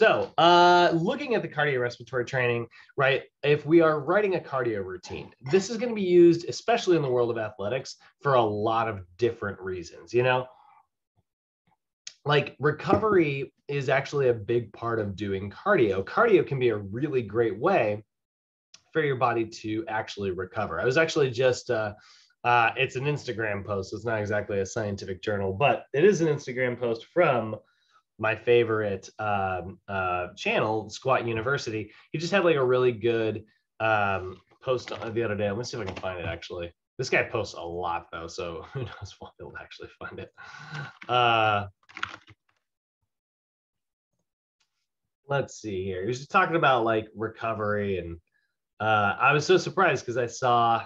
So looking at the cardiorespiratory training, right, if we are writing a cardio routine, this is going to be used, especially in the world of athletics, for a lot of different reasons, you know? Like recovery is actually a big part of doing cardio. Cardio can be a really great way for your body to actually recover. I was actually just, it's an Instagram post. It's not exactly a scientific journal, but it is an Instagram post from my favorite channel, Squat University. He just had like a really good post the other day. Let me see if I can find it actually. This guy posts a lot though, so who knows what he'll actually find it. Let's see here. He was just talking about like recovery, and I was so surprised because I saw,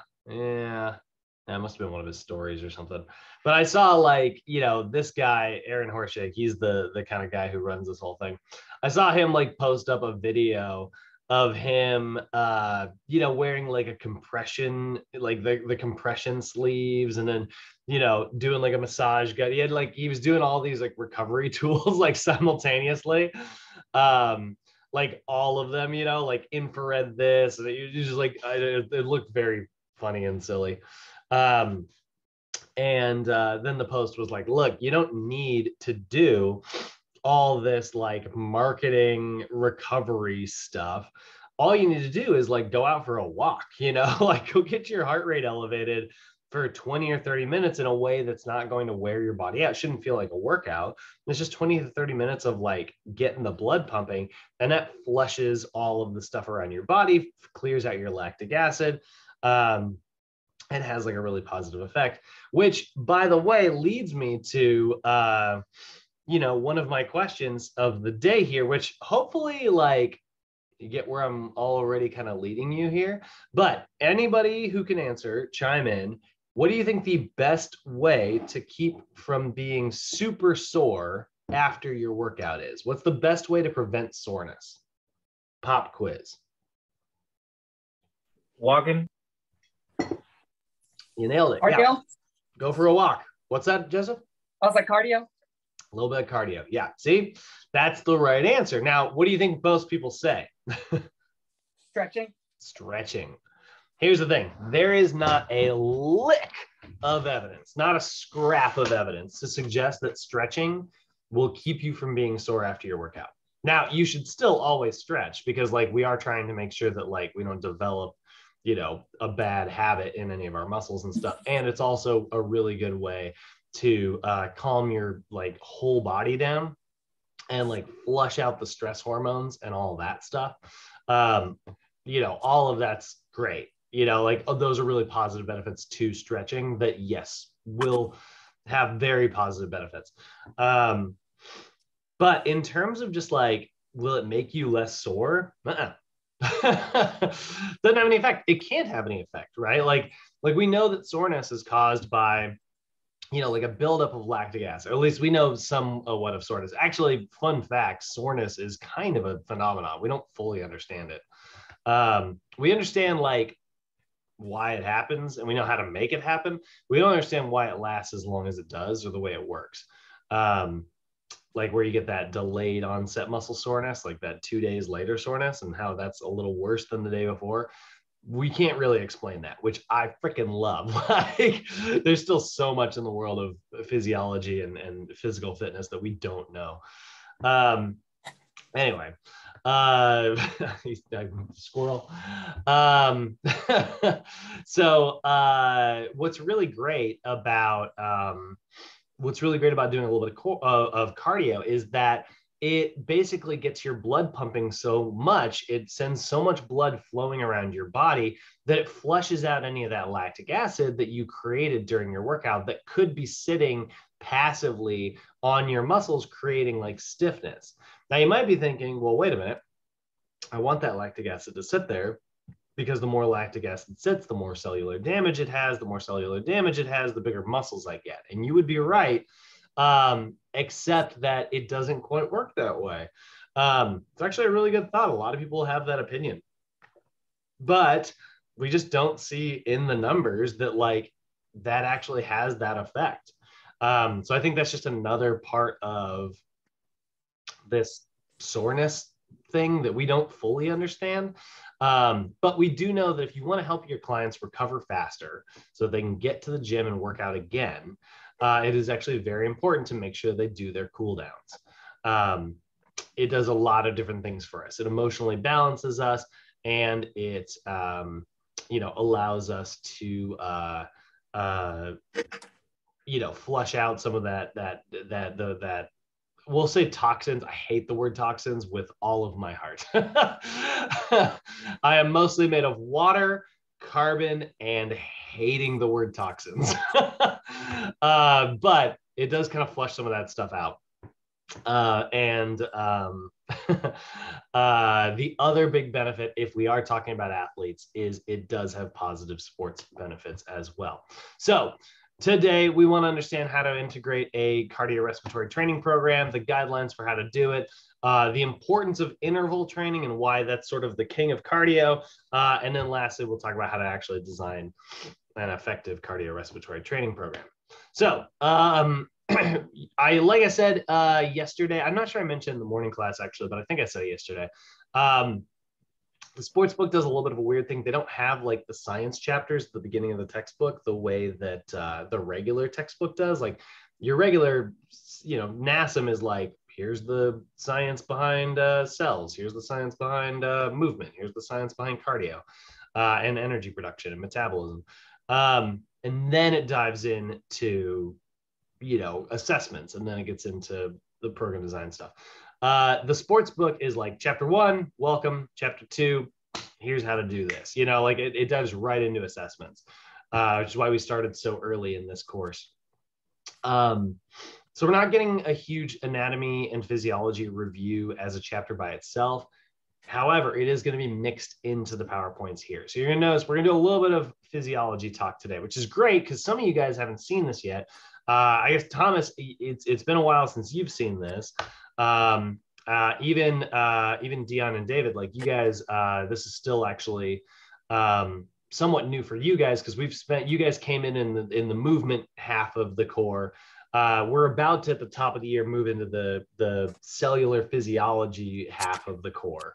that must have been one of his stories or something. But I saw like, you know, this guy, Aaron Horshake, he's the kind of guy who runs this whole thing. I saw him like post up a video of him, you know, wearing like a compression, like the compression sleeves, and then, you know, doing like a massage gun. He was doing all these like recovery tools like simultaneously. Like all of them, you know, like infrared this, and it just like, it looked very funny and silly. And then the post was like, look, you don't need to do all this like marketing recovery stuff. All you need to do is like go out for a walk, you know, like go get your heart rate elevated for 20 or 30 minutes in a way that's not going to wear your body out. It shouldn't feel like a workout. It's just 20 to 30 minutes of like getting the blood pumping, and that flushes all of the stuff around your body, clears out your lactic acid. It has like a really positive effect, which by the way leads me to you know, one of my questions of the day here, which hopefully like you get where I'm already kind of leading you here, but anybody who can answer, chime in. What do you think the best way to keep from being super sore after your workout is? What's the best way to prevent soreness? Pop quiz. Walking. You nailed it. Cardio? Yeah. Go for a walk. What's that, Joseph? I was like, cardio? A little bit of cardio. Yeah. See, that's the right answer. Now, what do you think most people say? Stretching? Stretching. Here's the thing. There is not a lick of evidence, not a scrap of evidence to suggest that stretching will keep you from being sore after your workout. Now, you should still always stretch because like we are trying to make sure that like we don't develop, you know, a bad habit in any of our muscles and stuff. And it's also a really good way to calm your like whole body down and like flush out the stress hormones and all that stuff. You know, all of that's great. You know, like those are really positive benefits to stretching that, yes, will have very positive benefits. But in terms of just like, will it make you less sore? Doesn't have any effect. It can't have any effect, right? Like we know that soreness is caused by, you know, like a buildup of lactic acid. Or at least we know somewhat of soreness. Actually, fun fact, soreness is kind of a phenomenon. We don't fully understand it. We understand like why it happens and we know how to make it happen. We don't understand why it lasts as long as it does or the way it works. Like where you get that delayed onset muscle soreness, like that 2 days later soreness, and how that's a little worse than the day before. We can't really explain that, which I freaking love. Like there's still so much in the world of physiology and physical fitness that we don't know. Anyway, squirrel. So what's really great about doing a little bit of cardio is that it basically gets your blood pumping so much, it sends so much blood flowing around your body that it flushes out any of that lactic acid that you created during your workout that could be sitting passively on your muscles, creating like stiffness. Now you might be thinking, well, wait a minute, I want that lactic acid to sit there because the more lactic acid sits, the more cellular damage it has. The more cellular damage it has, the bigger muscles I get. And you would be right, except that it doesn't quite work that way. It's actually a really good thought. A lot of people have that opinion, but we just don't see in the numbers that like that actually has that effect. So I think that's just another part of this soreness thing that we don't fully understand. But we do know that if you want to help your clients recover faster so they can get to the gym and work out again, it is actually very important to make sure they do their cool downs. It does a lot of different things for us. It emotionally balances us, and it allows us to flush out some of that we'll say toxins. I hate the word toxins with all of my heart. I am mostly made of water, carbon, and hating the word toxins. But it does kind of flush some of that stuff out. The other big benefit, if we are talking about athletes, is it does have positive sports benefits as well. So today, we want to understand how to integrate a cardiorespiratory training program, the guidelines for how to do it, the importance of interval training and why that's sort of the king of cardio. And then lastly, we'll talk about how to actually design an effective cardiorespiratory training program. So like I said yesterday, I'm not sure I mentioned in the morning class actually, but I think I said it yesterday. The sports book does a little bit of a weird thing. They don't have like the science chapters at the beginning of the textbook the way that the regular textbook does. Like your regular, NASM is like, here's the science behind cells. Here's the science behind movement. Here's the science behind cardio and energy production and metabolism. And then it dives into, assessments, and then it gets into the program design stuff. The sports book is like chapter 1, welcome. Chapter 2, here's how to do this. It dives right into assessments, which is why we started so early in this course. So we're not getting a huge anatomy and physiology review as a chapter by itself. However, it is going to be mixed into the PowerPoints here. So you're going to notice we're going to do a little bit of physiology talk today, which is great because some of you guys haven't seen this yet. I guess, Thomas, it's been a while since you've seen this. Even Dion and David, like you guys, this is still actually somewhat new for you guys because you guys came in the movement half of the core. We're about to, at the top of the year, move into the cellular physiology half of the core,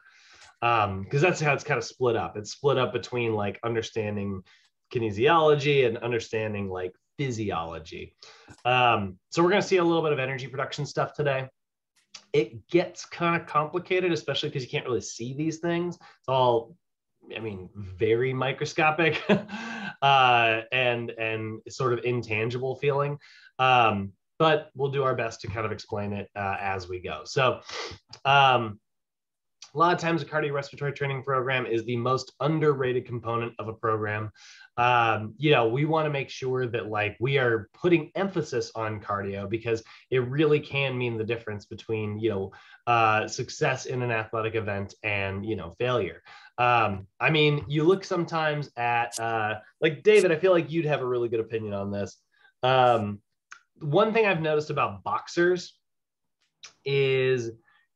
because that's how it's kind of split up. It's split up between like understanding kinesiology and understanding like physiology. So we're going to see a little bit of energy production stuff today. It gets kind of complicated, especially because you can't really see these things. It's all, very microscopic and sort of intangible feeling. But we'll do our best to kind of explain it as we go. So a lot of times a cardiorespiratory training program is the most underrated component of a program. We want to make sure that like we are putting emphasis on cardio because it really can mean the difference between, success in an athletic event and, failure. You look sometimes at like David, I feel like you'd have a really good opinion on this. One thing I've noticed about boxers is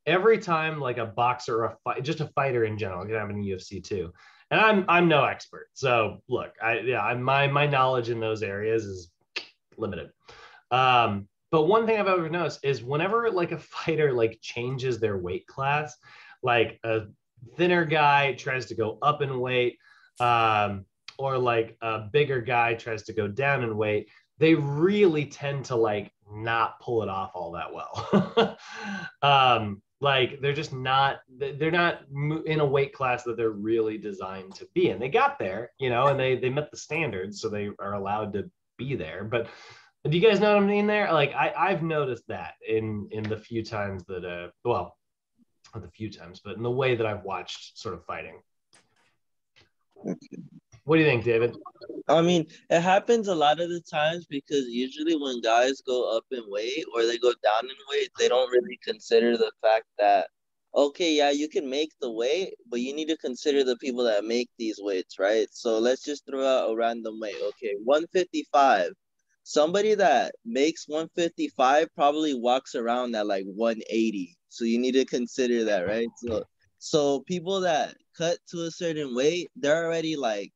every time like a boxer or just a fighter in general, I'm in UFC too, and I'm no expert. So look, my knowledge in those areas is limited. But one thing I've ever noticed is whenever like a fighter like changes their weight class, like a thinner guy tries to go up in weight, or like a bigger guy tries to go down in weight, they really tend to like not pull it off all that well. Like they're not in a weight class that they're really designed to be in. They got there, and they met the standards, so they are allowed to be there. But do you guys know what I mean there? Like I've noticed that in the few times that well, not the few times, but in the way that I've watched sort of fighting. What do you think, David? It happens a lot of the times because usually when guys go up in weight or they go down in weight, they don't really consider the fact that, okay, yeah, you can make the weight, but you need to consider the people that make these weights, right? So let's just throw out a random weight. Okay, 155. Somebody that makes 155 probably walks around at like 180. So you need to consider that, right? So people that cut to a certain weight, they're already like,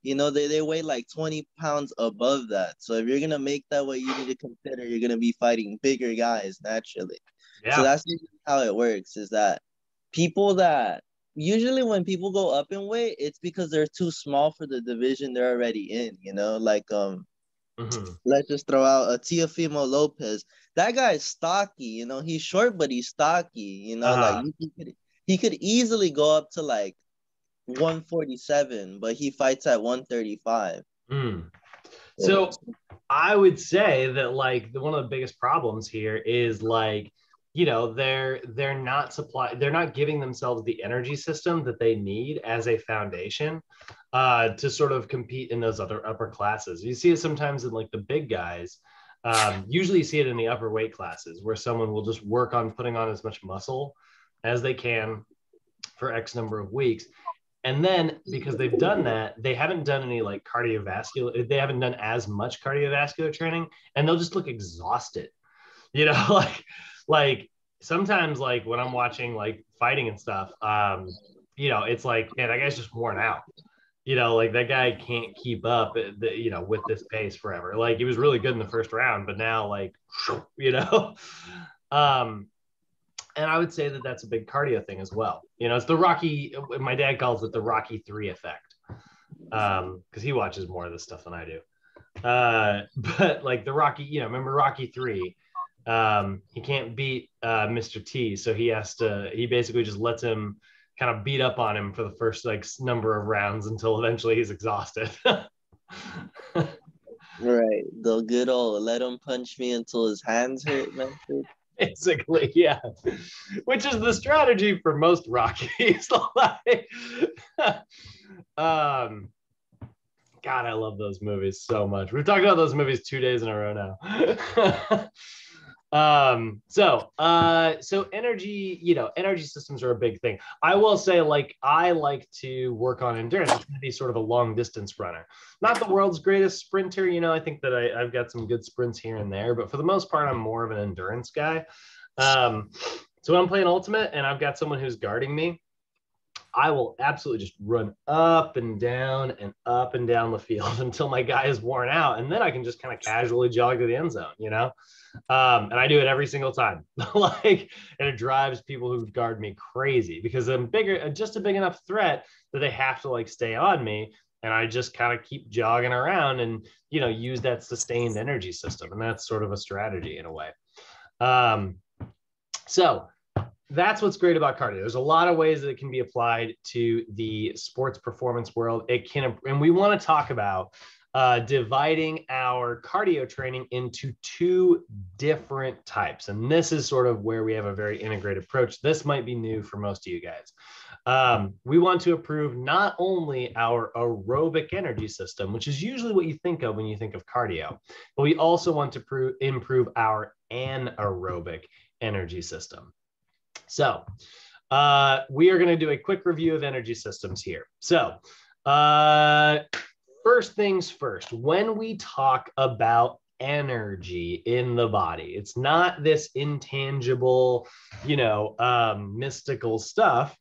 they weigh like 20 pounds above that. So if you're going to make that weight, you need to consider you're going to be fighting bigger guys naturally. So Yeah. that's usually how it works, is that people that usually when people go up in weight, it's because they're too small for the division they're already in, you know, like let's just throw out a Teofimo Lopez. That guy's stocky, you know, he's short, but he's stocky, you know, like he could easily go up to like 147, but he fights at 135. So I would say that like one of the biggest problems here is like, you know, they're not giving themselves the energy system that they need as a foundation to sort of compete in those other upper classes. You see it sometimes in like the big guys. Usually you see it in the upper weight classes where someone will just work on putting on as much muscle as they can for X number of weeks. And then because they've done that, they haven't done any like cardiovascular, they haven't done as much cardiovascular training, and they'll just look exhausted, you know, like sometimes like when I'm watching like fighting and stuff, you know, it's like, man, that guy's just worn out. You know, like that guy can't keep up, you know, with this pace forever. Like he was really good in the first round, but now like, you know, and I would say that that's a big cardio thing as well. You know, it's the Rocky, my dad calls it the Rocky 3 effect, because he watches more of this stuff than I do. But like the Rocky, you know, remember Rocky 3? He can't beat Mr. T, so he basically just lets him kind of beat up on him for the first like number of rounds until eventually he's exhausted. Right. The good old let him punch me until his hands hurt method. Basically, yeah. Which is the strategy for most Rockies. Like, God, I love those movies so much. We've talked about those movies 2 days in a row now. So energy, you know, energy systems are a big thing. I will say, like, I like to work on endurance. I'm going to be sort of a long distance runner, not the world's greatest sprinter. You know, I think that I've got some good sprints here and there, but for the most part, I'm more of an endurance guy. So when I'm playing ultimate and I've got someone who's guarding me, I will absolutely just run up and down the field until my guy is worn out. And then I can just kind of casually jog to the end zone, you know? And I do it every single time. Like, and it drives people who guard me crazy because I'm just a big enough threat that they have to like stay on me. And I just kind of keep jogging around and, you know, use that sustained energy system. And that's sort of a strategy in a way. So that's what's great about cardio. There's a lot of ways that it can be applied to the sports performance world. And we want to talk about dividing our cardio training into two different types. And this is sort of where we have a very integrated approach. This might be new for most of you guys. We want to improve not only our aerobic energy system, which is usually what you think of when you think of cardio, but we also want to improve our anaerobic energy system. So we are going to do a quick review of energy systems here. So first things first, when we talk about energy in the body, it's not this intangible, you know, mystical stuff.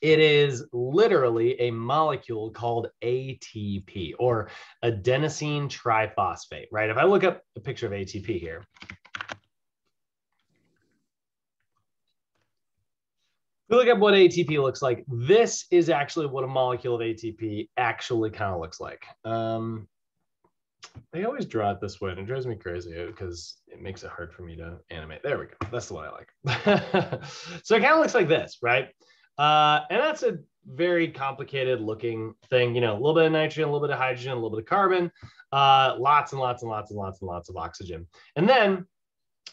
It is literally a molecule called ATP, or adenosine triphosphate, right? If I look up a picture of ATP here, if you look at what ATP looks like, this is actually what a molecule of ATP actually kind of looks like. They always draw it this way, and it drives me crazy because it makes it hard for me to animate. There we go. That's the one I like. So it kind of looks like this, right? And that's a very complicated looking thing. You know, a little bit of nitrogen, a little bit of hydrogen, a little bit of carbon, lots and lots and lots and lots and lots of oxygen. And then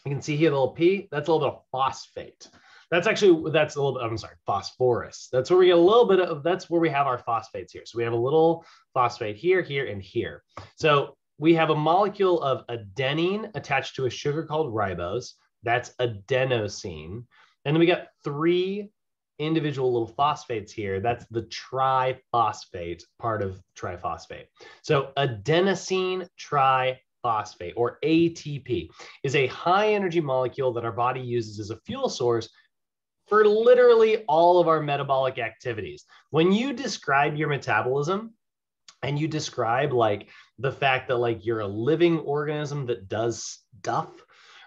you can see here the little P, that's a little bit of phosphate. That's a little bit, I'm sorry, phosphorus. That's where we get a little bit of, that's where we have our phosphates here. So we have a little phosphate here, here, and here. So we have a molecule of adenine attached to a sugar called ribose. That's adenosine. And then we got three individual little phosphates here. That's the triphosphate part of triphosphate. So adenosine triphosphate, or ATP, is a high energy molecule that our body uses as a fuel source for literally all of our metabolic activities. When you describe your metabolism and you describe like the fact that like you're a living organism that does stuff,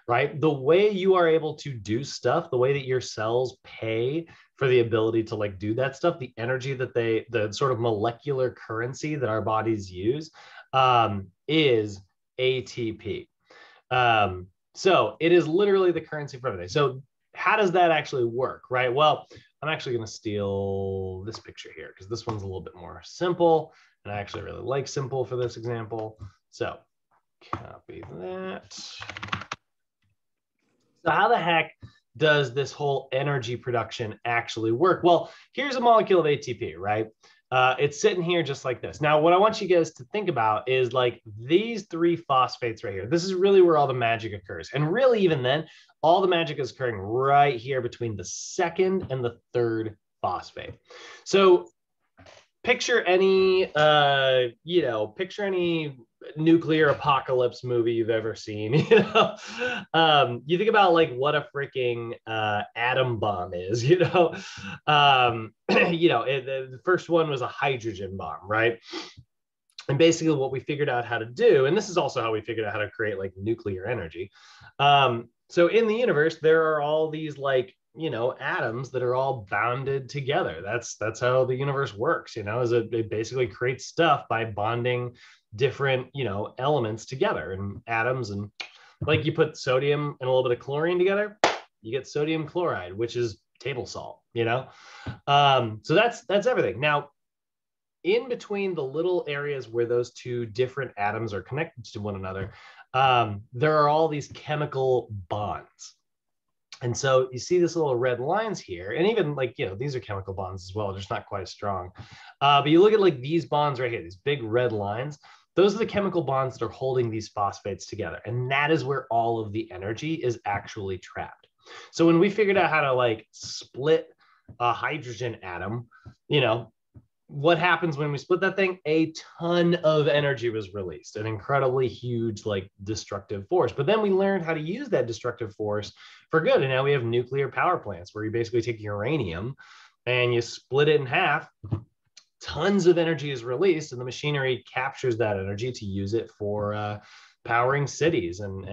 right? The way you are able to do stuff, the way that your cells pay for the ability to like do that stuff, the energy that the sort of molecular currency that our bodies use is ATP. So it is literally the currency for everything. So how does that actually work, right? Well, I'm actually going to steal this picture here because this one's a little bit more simple. And I actually really like simple for this example. So copy that. So how the heck does this whole energy production actually work? Well, here's a molecule of ATP, right? It's sitting here just like this. Now, what I want you guys to think about is like these three phosphates right here. This is really where all the magic occurs. And really, even then, all the magic is occurring right here between the second and the third phosphate. So picture any, picture any nuclear apocalypse movie you've ever seen. You think about like what a freaking atom bomb is. The first one was a hydrogen bomb, right? And basically what we figured out how to do, and this is also how we figured out how to create like nuclear energy. So in the universe, there are all these like atoms that are all bounded together. That's how the universe works, is it basically creates stuff by bonding different elements together and atoms. And like you put sodium and a little bit of chlorine together, you get sodium chloride, which is table salt. So that's everything. Now in between the little areas where those two different atoms are connected to one another, there are all these chemical bonds. And so you see these little red lines here, and even like, these are chemical bonds as well, just not quite as strong. But you look at like these bonds right here, these big red lines, those are the chemical bonds that are holding these phosphates together. And that is where all of the energy is actually trapped. So when we figured out how to like split a hydrogen atom, what happens when we split that thing? A ton of energy was released, an incredibly huge, like destructive force. But then we learned how to use that destructive force for good. And now we have nuclear power plants where you basically take uranium and you split it in half. Tons of energy is released and the machinery captures that energy to use it for powering cities and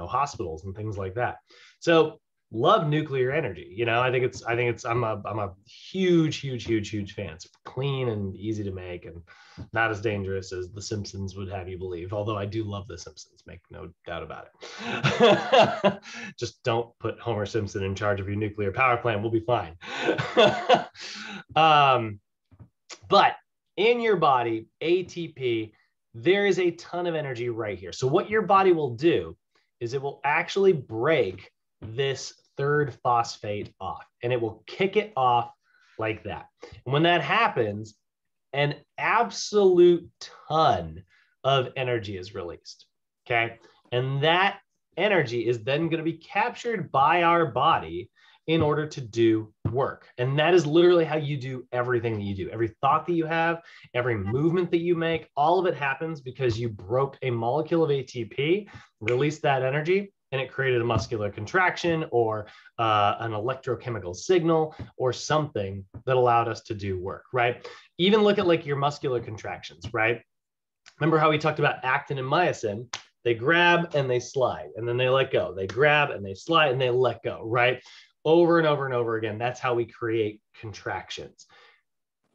hospitals and things like that. So love nuclear energy. I'm a huge fan. It's clean and easy to make and not as dangerous as The Simpsons would have you believe. Although I do love The Simpsons, make no doubt about it. Just don't put Homer Simpson in charge of your nuclear power plant. We'll be fine. But in your body, ATP, there is a ton of energy right here. So what your body will do is it will actually break this third phosphate off, and it will kick it off like that. And when that happens, an absolute ton of energy is released, okay? And that energy is then going to be captured by our body in order to do work. And that is literally how you do everything that you do. Every thought that you have, every movement that you make, all of it happens because you broke a molecule of ATP, released that energy, and it created a muscular contraction or an electrochemical signal or something that allowed us to do work, right? Even look at like your muscular contractions, right? Remember how we talked about actin and myosin? They grab and they slide, and then they let go. They grab and they slide and they let go, right? Over and over and over again. That's how we create contractions.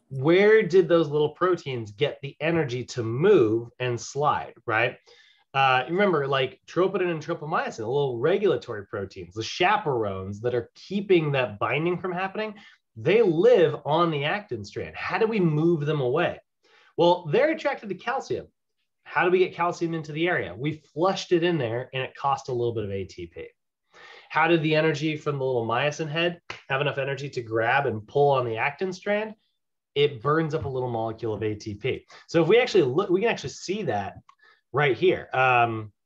Where did those little proteins get the energy to move and slide, right? Remember, like troponin and tropomyosin, the little regulatory proteins, the chaperones that are keeping that binding from happening, they live on the actin strand. How do we move them away? Well, they're attracted to calcium. How do we get calcium into the area? We flushed it in there and it cost a little bit of ATP. How did the energy from the little myosin head have enough energy to grab and pull on the actin strand? It burns up a little molecule of ATP. So if we actually look, we can actually see that right here. ATP.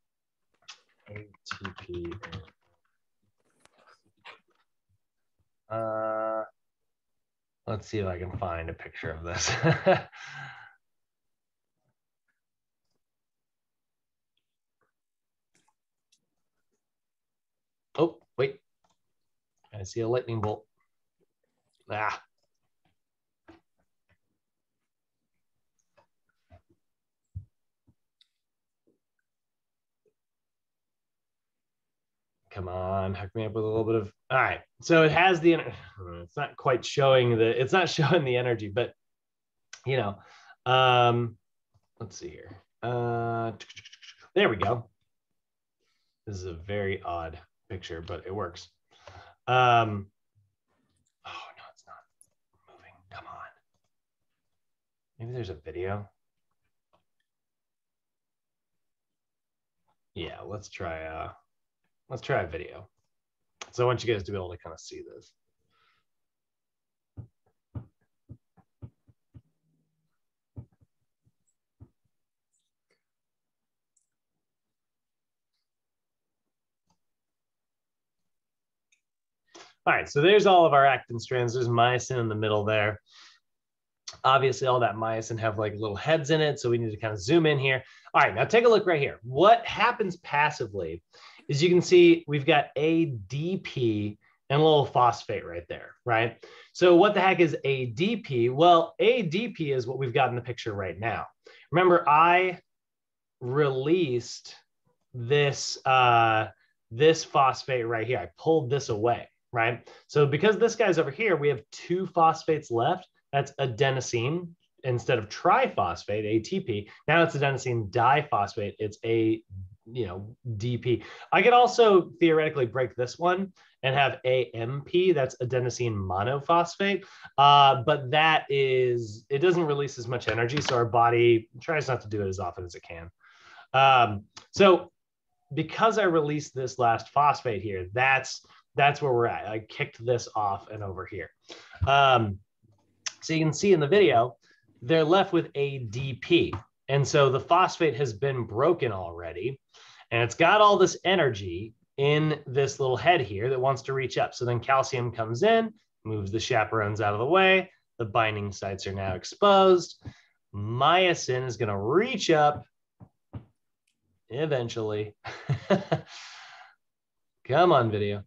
Let's see if I can find a picture of this. Oh, wait. I see a lightning bolt. Ah. Come on, hook me up with a little bit of, all right. So it has the, it's not quite showing the, it's not showing the energy, but you know, let's see here. There we go. This is a very odd picture, but it works. Oh no, it's not moving. Come on. Maybe there's a video. Yeah, let's try a video. So I want you guys to be able to kind of see this. All right, so there's all of our actin strands. There's myosin in the middle there. Obviously, all that myosin have like little heads in it, so we need to kind of zoom in here. All right, now take a look right here. What happens passively is you can see we've got ADP and a little phosphate right there, right? So what the heck is ADP? Well, ADP is what we've got in the picture right now. Remember, I released this, this phosphate right here. I pulled this away, right? So because this guy's over here, we have 2 phosphates left. That's adenosine instead of triphosphate, ATP. Now it's adenosine diphosphate. It's DP. I could also theoretically break this one and have AMP. That's adenosine monophosphate. But that is, it doesn't release as much energy, so our body tries not to do it as often as it can. So because I released this last phosphate here, that's where we're at. I kicked this off and over here. So you can see in the video, they're left with ADP. And so the phosphate has been broken already, and it's got all this energy in this little head here that wants to reach up. So then calcium comes in, moves the chaperones out of the way. The binding sites are now exposed. Myosin is going to reach up eventually. Come on, video.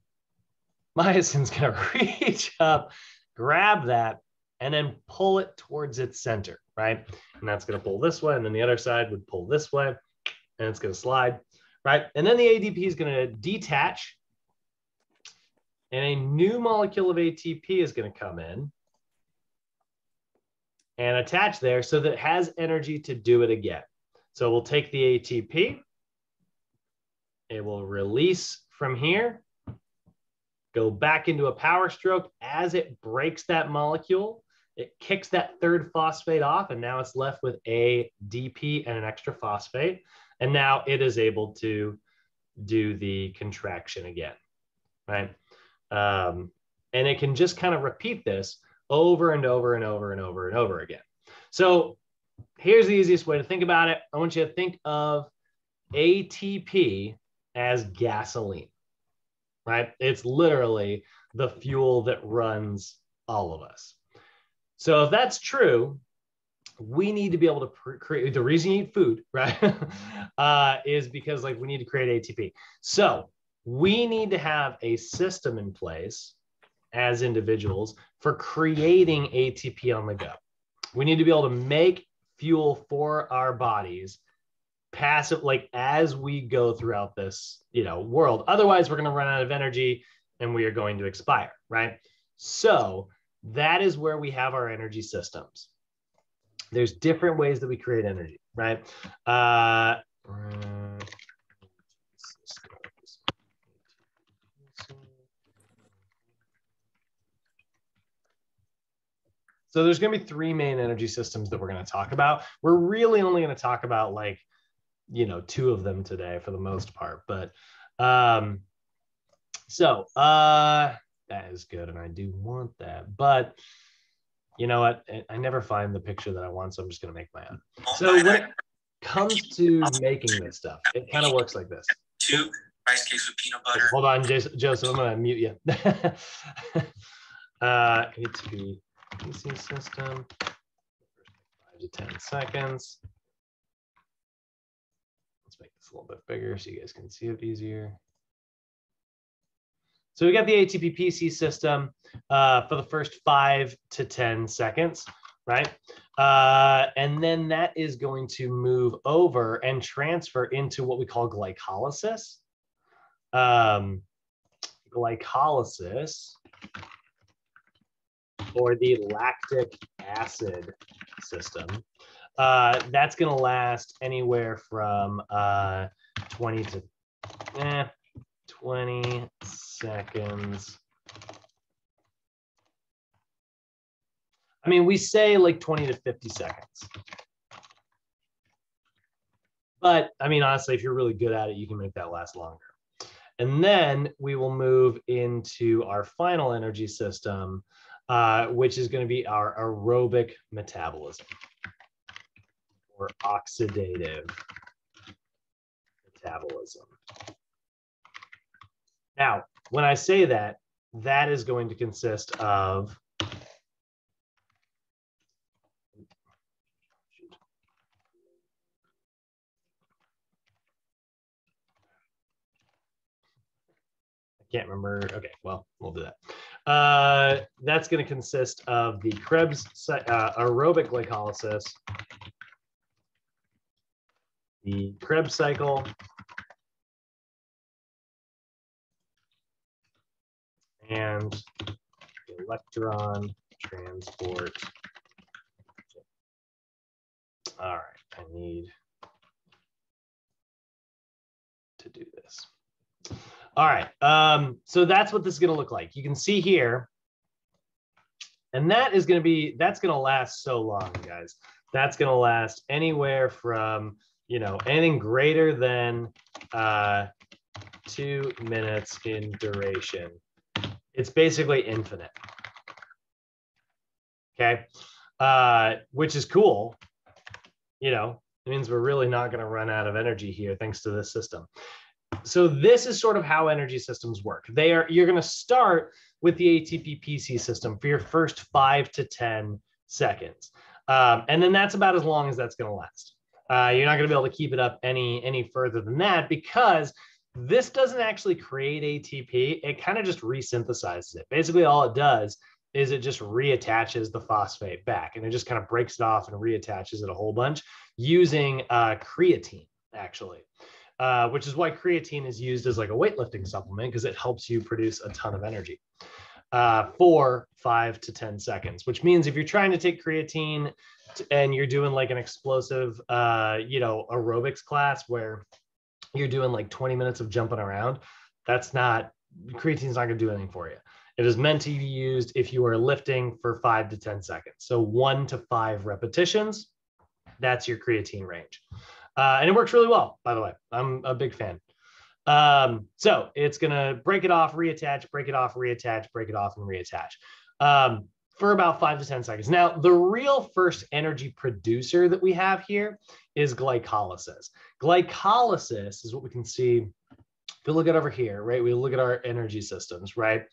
Myosin's going to reach up, grab that, and then pull it towards its center, right? And that's going to pull this way, and then the other side would pull this way, and it's going to slide, right? And then the ADP is going to detach, and a new molecule of ATP is going to come in and attach there so that it has energy to do it again. So we'll take the ATP, it will release from here, go back into a power stroke. As it breaks that molecule, it kicks that 3rd phosphate off, and now it's left with ADP and an extra phosphate. And now it is able to do the contraction again, right? And it can just kind of repeat this over and over and over and over and over again. So here's the easiest way to think about it. I want you to think of ATP as gasoline, right? It's literally the fuel that runs all of us. So if that's true, we need to be able to create, the reason you eat food, right, is because like we need to create ATP. So we need to have a system in place as individuals for creating ATP on the go. We need to be able to make fuel for our bodies passive, like as we go throughout this, world. Otherwise, we're going to run out of energy and we are going to expire, right? So that is where we have our energy systems. There's different ways that we create energy, right? So there's going to be 3 main energy systems that we're going to talk about. We're really only going to talk about 2 of them today for the most part. But that is good, and I do want that. But you know what? I never find the picture that I want, so I'm just going to make my own. So when it comes to making this stuff, it kind of works like this. 2 rice cakes with peanut butter. Hold on, Joseph, I'm going to mute you. ATP PC system, 5 to 10 seconds. Let's make this a little bit bigger so you guys can see it easier. So we got the ATP PC system for the first 5 to 10 seconds, right? And then that is going to move over and transfer into what we call glycolysis. glycolysis, or the lactic acid system, that's going to last anywhere from 20 seconds. I mean, we say like 20 to 50 seconds. But I mean, honestly, if you're really good at it, you can make that last longer. And then we will move into our final energy system, which is going to be our aerobic metabolism, or oxidative metabolism. Now, when I say that, that is going to consist of can't remember. Okay, well, we'll do that. That's going to consist of the Krebs aerobic glycolysis, the Krebs cycle, and electron transport. All right, I need to do this. All right, so that's what this is going to look like. You can see here, and that's going to last so long, guys. That's going to last anywhere from, you know, anything greater than 2 minutes in duration. It's basically infinite. Okay, which is cool. You know, it means we're really not going to run out of energy here thanks to this system. So this is sort of how energy systems work. You're going to start with the ATP-PC system for your first 5 to 10 seconds. And then that's about as long as that's going to last. You're not going to be able to keep it up any further than that, because this doesn't actually create ATP. It kind of just resynthesizes it. Basically, all it does is it just reattaches the phosphate back, and it just kind of breaks it off and reattaches it a whole bunch using creatine, actually. Which is why creatine is used as like a weightlifting supplement, because it helps you produce a ton of energy for 5 to 10 seconds, which means if you're trying to take creatine and you're doing like an explosive, you know, aerobics class where you're doing like 20 minutes of jumping around, creatine's not going to do anything for you. It is meant to be used if you are lifting for 5 to 10 seconds. So 1 to 5 repetitions, that's your creatine range. And it works really well, by the way. I'm a big fan. So it's going to break it off, reattach, break it off, reattach, break it off, and reattach for about 5 to 10 seconds. Now, the real first energy producer that we have here is glycolysis. Glycolysis is what we can see. If you look at over here, right, we look at our energy systems, right?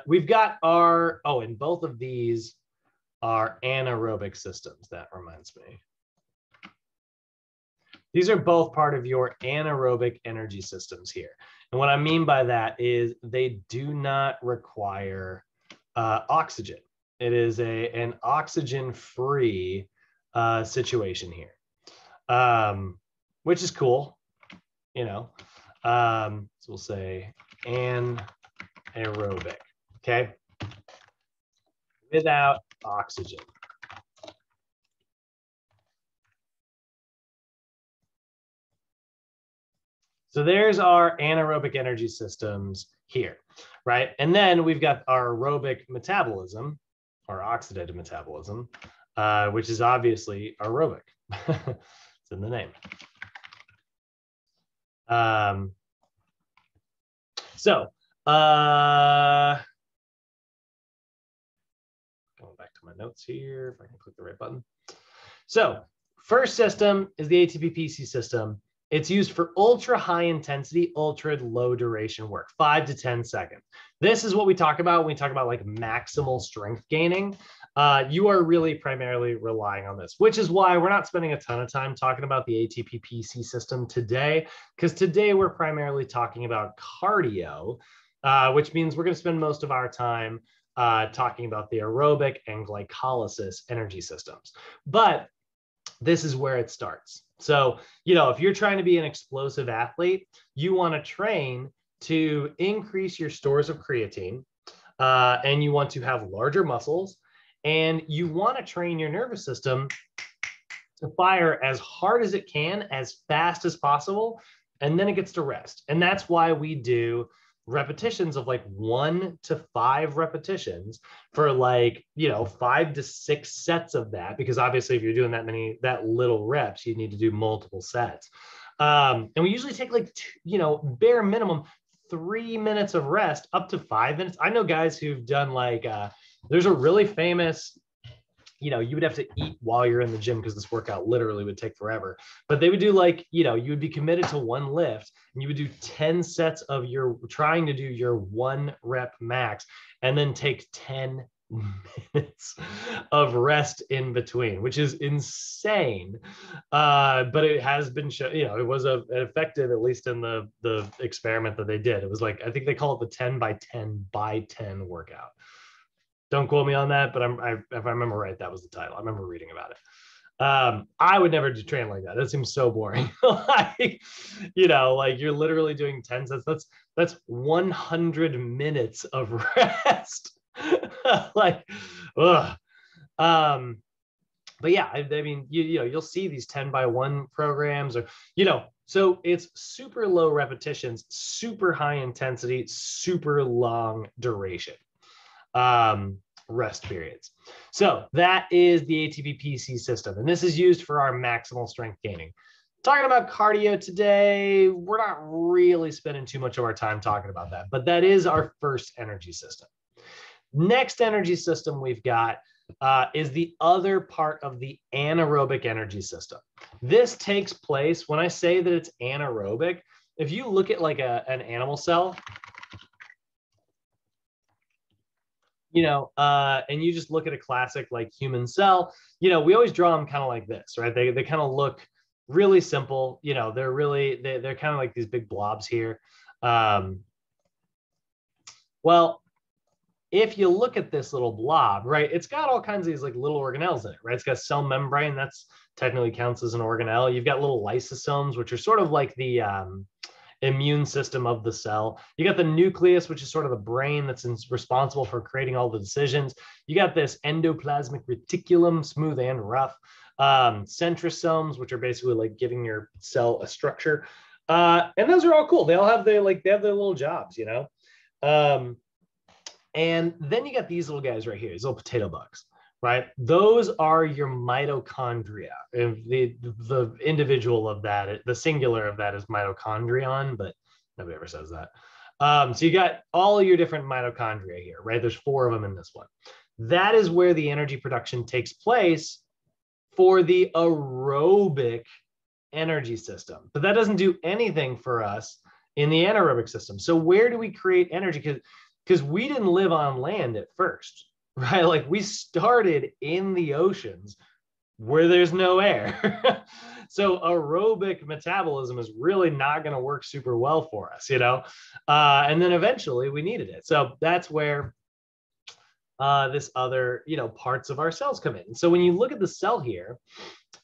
We've got and both of these are anaerobic systems. That reminds me. These are both part of your anaerobic energy systems here. And what I mean by that is they do not require oxygen. It is an oxygen-free situation here, which is cool, you know. So we'll say anaerobic, okay? Without oxygen. So there's our anaerobic energy systems here, right? And then we've got our aerobic metabolism, or oxidative metabolism, which is obviously aerobic. It's in the name. Going back to my notes here, if I can click the right button. So first system is the ATP-PC system. It's used for ultra high intensity, ultra low duration work, 5 to 10 seconds. This is what we talk about when we talk about like maximal strength gaining. You are really primarily relying on this, which is why we're not spending a ton of time talking about the ATP-PC system today, because today we're primarily talking about cardio, which means we're going to spend most of our time talking about the aerobic and glycolysis energy systems. But this is where it starts. So, you know, if you're trying to be an explosive athlete, you want to train to increase your stores of creatine, and you want to have larger muscles, and you want to train your nervous system to fire as hard as it can, as fast as possible, and then it gets to rest. And that's why we do repetitions of like 1 to 5 repetitions for like, 5 to 6 sets of that, because obviously if you're doing that little reps, you need to do multiple sets. And we usually take like, bare minimum 3 minutes of rest up to 5 minutes. I know guys who've done like, there's a really famous, you would have to eat while you're in the gym because this workout literally would take forever. But they would do like, you would be committed to one lift and you would do 10 sets of trying to do your 1 rep max, and then take 10 minutes of rest in between, which is insane. But it has been shown, it was effective, at least in the experiment that they did. It was like, I think they call it the 10 by 10 by 10 workout. Don't quote me on that, but if I remember right, that was the title. I remember reading about it. I would never do train like that. That seems so boring. Like, like you're literally doing 10 sets. That's 100 minutes of rest. Like, ugh. But yeah, I mean, you'll see these 10 by 1 programs, or, so it's super low repetitions, super high intensity, super long duration. Rest periods. So that is the ATP-PC system, and this is used for our maximal strength gaining. Talking about cardio today, we're not really spending too much of our time talking about that, but that is our first energy system. Next energy system we've got is the other part of the anaerobic energy system. This takes place, when I say that it's anaerobic, if you look at like an animal cell, and you just look at a classic like human cell, we always draw them kind of like this, right? They kind of look really simple. They're kind of like these big blobs here. Well, if you look at this little blob, right, it's got all kinds of these like little organelles in it, right? It's got cell membrane, that's technically counts as an organelle. You've got little lysosomes, which are sort of like the immune system of the cell. You got the nucleus, which is sort of the brain that's responsible for creating all the decisions. You got this endoplasmic reticulum, smooth and rough. Centrosomes, which are basically like giving your cell a structure. And those are all cool. They all have their little jobs, and then you got these little guys right here, these little potato bugs, right? Those are your mitochondria. The individual of that, the singular of that is mitochondrion, but nobody ever says that. So you got all of your different mitochondria here, right? There's 4 of them in this one. That is where the energy production takes place for the aerobic energy system. But that doesn't do anything for us in the anaerobic system. So where do we create energy? Because we didn't live on land at first, right? Like we started in the oceans where there's no air. So aerobic metabolism is really not going to work super well for us, and then eventually we needed it. So that's where this other, parts of our cells come in. So when you look at the cell here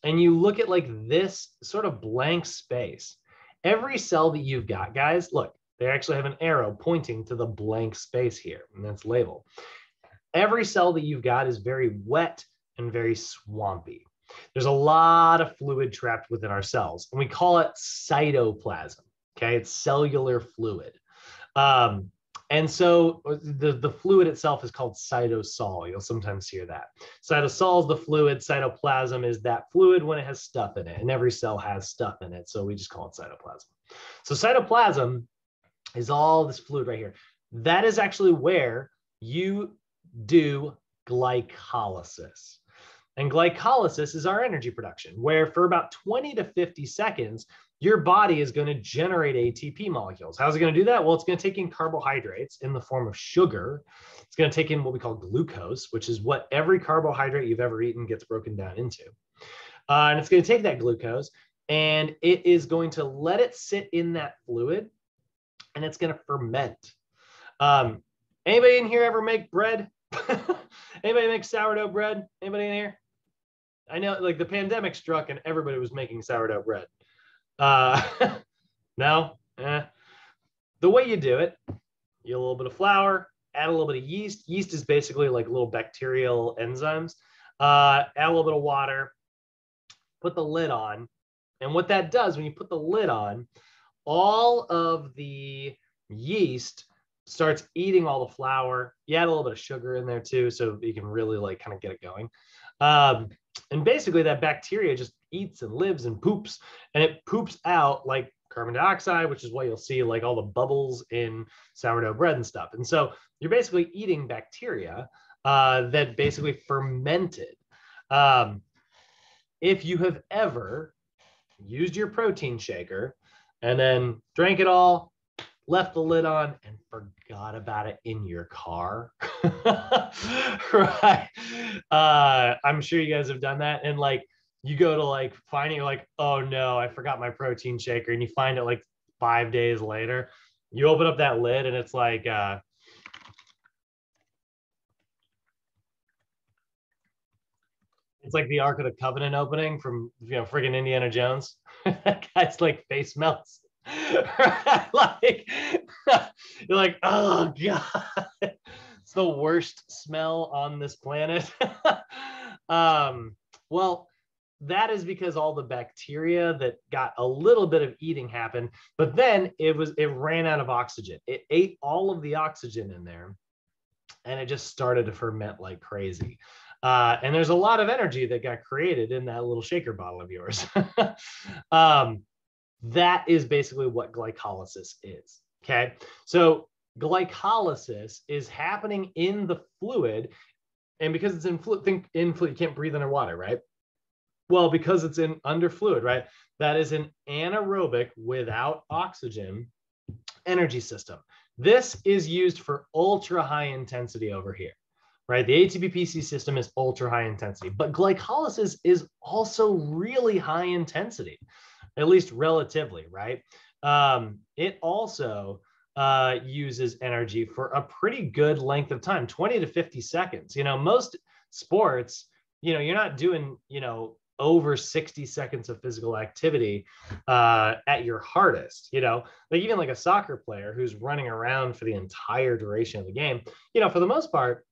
and you look at like this sort of blank space, every cell that you've got, guys, look, they actually have an arrow pointing to the blank space here, and that's labeled. Every cell that you've got is very wet and very swampy. There's a lot of fluid trapped within our cells, and we call it cytoplasm. Okay, it's cellular fluid. And so the fluid itself is called cytosol. You'll sometimes hear that. Cytosol is the fluid. Cytoplasm is that fluid when it has stuff in it, and every cell has stuff in it, so we just call it cytoplasm. So cytoplasm is all this fluid right here. That is actually where you do glycolysis. And glycolysis is our energy production, where for about 20 to 50 seconds, your body is going to generate ATP molecules. How's it going to do that? Well, it's going to take in carbohydrates in the form of sugar. It's going to take in what we call glucose, which is what every carbohydrate you've ever eaten gets broken down into. And it's going to take that glucose, and it is going to let it sit in that fluid, and it's going to ferment. Anybody in here ever make bread? Anybody make sourdough bread? Anybody in here? I know like the pandemic struck and everybody was making sourdough bread. No? the way you do it, you have a little bit of flour, add a little bit of yeast. Yeast is basically like little bacterial enzymes. Add a little bit of water, put the lid on. And what that does when you put the lid on, all of the yeast starts eating all the flour. You add a little bit of sugar in there too, so you can really like kind of get it going. And basically that bacteria just eats and lives and poops, and it poops out like carbon dioxide, which is why you'll see like all the bubbles in sourdough bread and stuff. And so you're basically eating bacteria that basically fermented. If you have ever used your protein shaker and then drank it all, left the lid on, and forgot about it in your car, right? I'm sure you guys have done that. And like, you go to like find it, you're like, oh no, I forgot my protein shaker. And you find it like 5 days later. You open up that lid and it's like, it's like the Ark of the Covenant opening from, friggin' Indiana Jones. That guy's like face melts. Like, you're like, oh God, it's the worst smell on this planet. Well, that is because all the bacteria that got a little bit of eating happened, but then it ran out of oxygen. It ate all of the oxygen in there, and it just started to ferment like crazy. And there's a lot of energy that got created in that little shaker bottle of yours. That is basically what glycolysis is. Okay. So glycolysis is happening in the fluid. And because it's in fluid, you can't breathe underwater, right? Well, because it's under fluid, right? That is an anaerobic without oxygen energy system. This is used for ultra high intensity over here, right? The ATP-PC system is ultra high intensity, but glycolysis is also really high intensity, at least relatively, right? It also uses energy for a pretty good length of time, 20 to 50 seconds. Most sports, you're not doing, over 60 seconds of physical activity at your hardest, like even like a soccer player who's running around for the entire duration of the game, for the most part,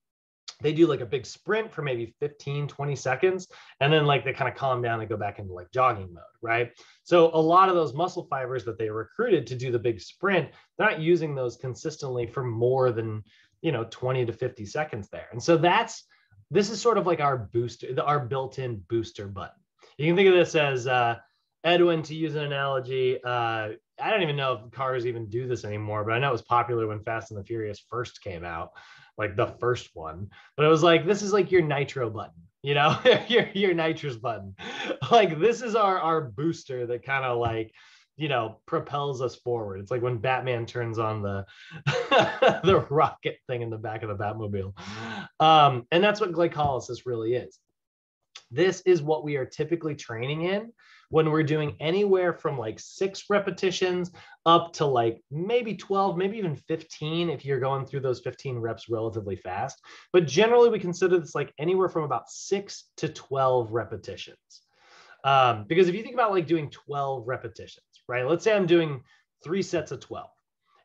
they do like a big sprint for maybe 15, 20 seconds. And then like they kind of calm down and go back into like jogging mode, right? So a lot of those muscle fibers that they recruited to do the big sprint, they're not using those consistently for more than, 20 to 50 seconds there. And so this is sort of like our booster, our built-in booster button. You can think of this as, Edwin, to use an analogy, I don't even know if cars even do this anymore, but I know it was popular when Fast and the Furious first came out, like the first one. But it was like, this is like your nitro button, your nitrous button. Like this is our booster that kind of like, propels us forward. It's like when Batman turns on the the rocket thing in the back of the Batmobile. And that's what glycolysis really is. This is what we are typically training in when we're doing anywhere from like 6 repetitions up to like maybe 12, maybe even 15 if you're going through those 15 reps relatively fast. But generally we consider this like anywhere from about 6 to 12 repetitions. Because if you think about like doing 12 repetitions, right? Let's say I'm doing 3 sets of 12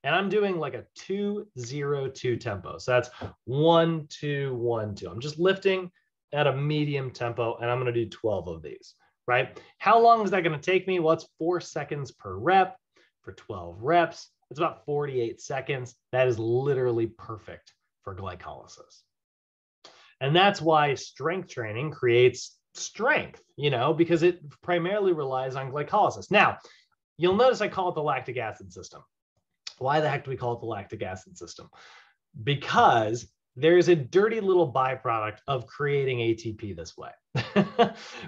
and I'm doing like a 2-0-2 tempo. So that's 1, 2, 1, 2. I'm just lifting at a medium tempo and I'm going to do 12 of these, right? How long is that going to take me? Well, it's 4 seconds per rep for 12 reps. It's about 48 seconds. That is literally perfect for glycolysis. And that's why strength training creates strength, because it primarily relies on glycolysis. Now, you'll notice I call it the lactic acid system. Why the heck do we call it the lactic acid system? Because there's a dirty little byproduct of creating ATP this way,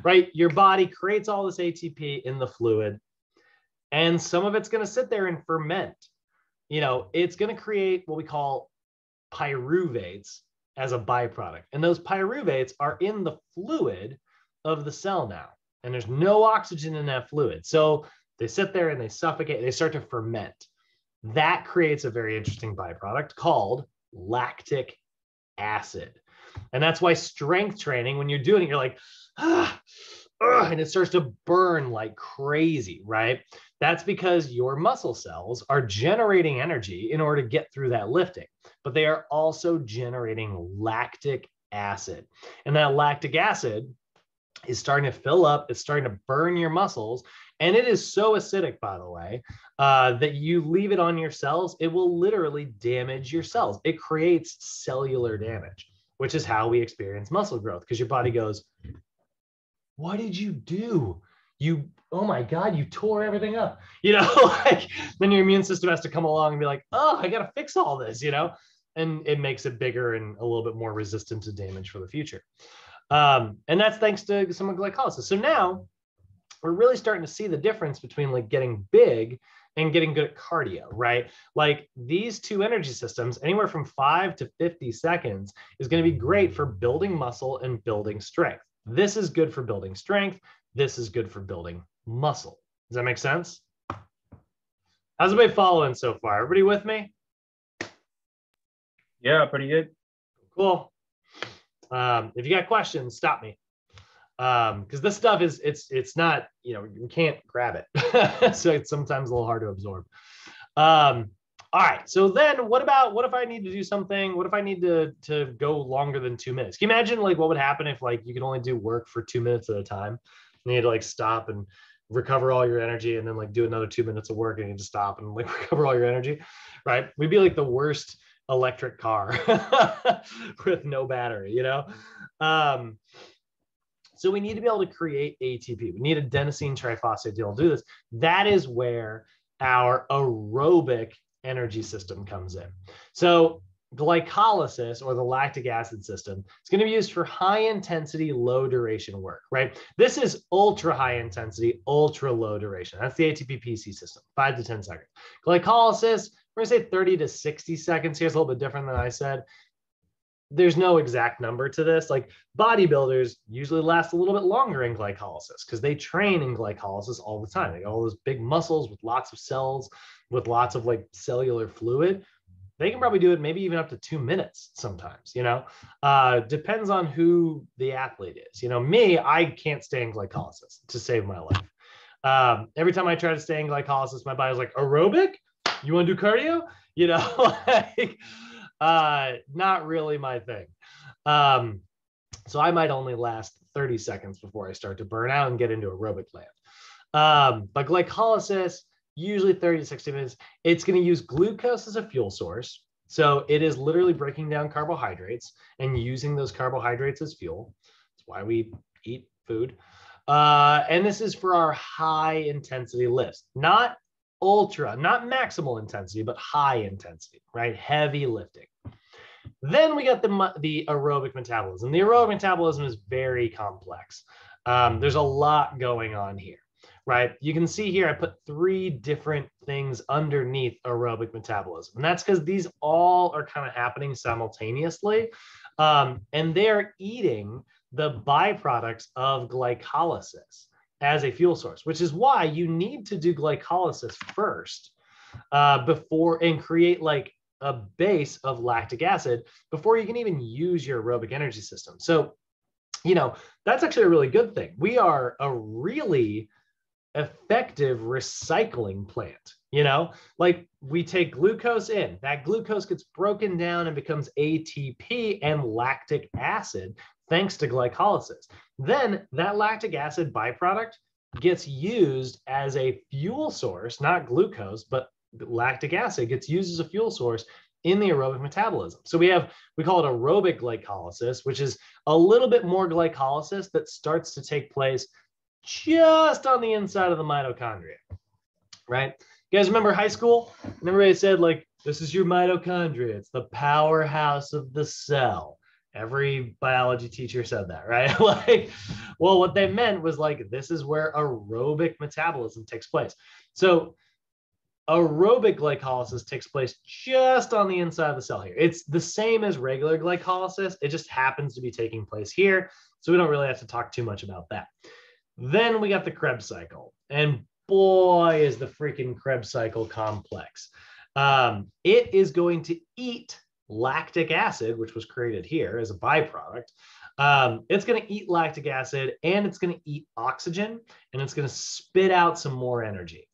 right? Your body creates all this ATP in the fluid, and some of it's going to sit there and ferment. It's going to create what we call pyruvates as a byproduct. And those pyruvates are in the fluid of the cell now, and there's no oxygen in that fluid. So they sit there and they suffocate, they start to ferment. That creates a very interesting byproduct called lactic acid. And that's why strength training, when you're doing it, you're like, and it starts to burn like crazy, right? That's because your muscle cells are generating energy in order to get through that lifting, but they are also generating lactic acid. And that lactic acid is starting to fill up, it's starting to burn your muscles. And it is so acidic, by the way, that you leave it on your cells, it will literally damage your cells. It creates cellular damage, which is how we experience muscle growth, because your body goes, what did you do? Oh my God, you tore everything up. Like then your immune system has to come along and be like, oh, I got to fix all this, and it makes it bigger and a little bit more resistant to damage for the future. And that's thanks to some of glycolysis. So now we're really starting to see the difference between like getting big and getting good at cardio, right? Like these two energy systems, anywhere from 5 to 50 seconds is going to be great for building muscle and building strength. This is good for building strength. This is good for building muscle. Does that make sense? How's everybody following so far? Everybody with me? Yeah, pretty good. Cool. If you got questions, stop me. Because this stuff is, it's not, you can't grab it. So it's sometimes a little hard to absorb. All right. So then what if I need to do something? What if I need to go longer than 2 minutes? Can you imagine like what would happen if like you could only do work for 2 minutes at a time? And you had to like stop and recover all your energy and then like do another 2 minutes of work and you just stop and like recover all your energy, right? We'd be like the worst electric car with no battery, So we need to be able to create ATP. We need adenosine triphosphate to be able to do this. That is where our aerobic energy system comes in. So glycolysis, or the lactic acid system, is going to be used for high intensity, low duration work, right? This is ultra high intensity, ultra low duration. That's the ATP-PC system, 5 to 10 seconds. Glycolysis, we're going to say 30 to 60 seconds. Here's a little bit different than I said. There's no exact number to this. Like bodybuilders usually last a little bit longer in glycolysis because they train in glycolysis all the time. They got all those big muscles with lots of cells, with lots of like cellular fluid. They can probably do it maybe even up to 2 minutes sometimes, depends on who the athlete is. Me, I can't stay in glycolysis to save my life. Every time I try to stay in glycolysis, my body's like, aerobic? You want to do cardio? Not really my thing. So I might only last 30 seconds before I start to burn out and get into aerobic land. But glycolysis, usually 30 to 60 minutes. It's going to use glucose as a fuel source. So it is literally breaking down carbohydrates and using those carbohydrates as fuel. That's why we eat food. And this is for our high intensity lifts, not maximal intensity, but high intensity, right? Heavy lifting. Then we got the aerobic metabolism. The aerobic metabolism is very complex. There's a lot going on here, right? You can see here, I put 3 different things underneath aerobic metabolism. And that's because these all are kind of happening simultaneously. And they're eating the byproducts of glycolysis as a fuel source, which is why you need to do glycolysis first and create like a base of lactic acid before you can even use your aerobic energy system. So, that's actually a really good thing. We are a really effective recycling plant. Like we take glucose in, that glucose gets broken down and becomes ATP and lactic acid thanks to glycolysis. Then that lactic acid byproduct gets used as a fuel source, not glucose, but lactic acid gets used as a fuel source in the aerobic metabolism. So we call it aerobic glycolysis, which is a little bit more glycolysis that starts to take place just on the inside of the mitochondria, right? You guys remember high school? And everybody said like, this is your mitochondria. It's the powerhouse of the cell. Every biology teacher said that, right? Well, what they meant was like, this is where aerobic metabolism takes place. So aerobic glycolysis takes place just on the inside of the cell here. It's the same as regular glycolysis. It just happens to be taking place here. So we don't really have to talk too much about that. Then we got the Krebs cycle. And boy, is the freaking Krebs cycle complex. It is going to eat lactic acid, which was created here as a byproduct. It's going to eat lactic acid and it's going to eat oxygen and it's going to spit out some more energy.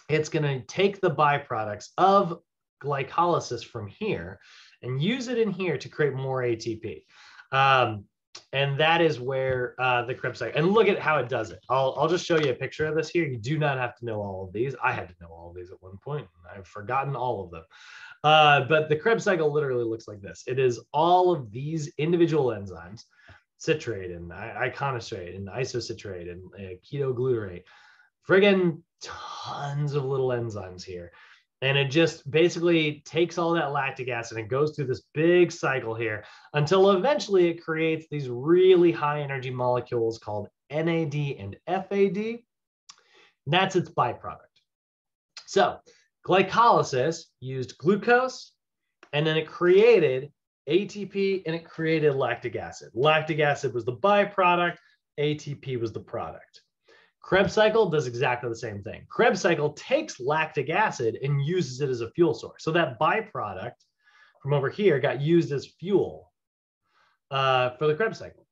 it's going to take the byproducts of glycolysis from here and use it in here to create more ATP. And that is where the Krebs cycle, and look at how it does it. I'll just show you a picture of this here. You do not have to know all of these. I had to know all of these at one point, and I've forgotten all of them. But the Krebs cycle literally looks like this. It is all of these individual enzymes, citrate and iconostrate and isocitrate and ketoglutarate, friggin' tons of little enzymes here. And it just basically takes all that lactic acid and goes through this big cycle here until eventually it creates these really high energy molecules called NAD and FAD. And that's its byproduct. So glycolysis used glucose, and then it created ATP and it created lactic acid. Lactic acid was the byproduct, ATP was the product. Krebs cycle does exactly the same thing. Krebs cycle takes lactic acid and uses it as a fuel source. So that byproduct from over here got used as fuel for the Krebs cycle.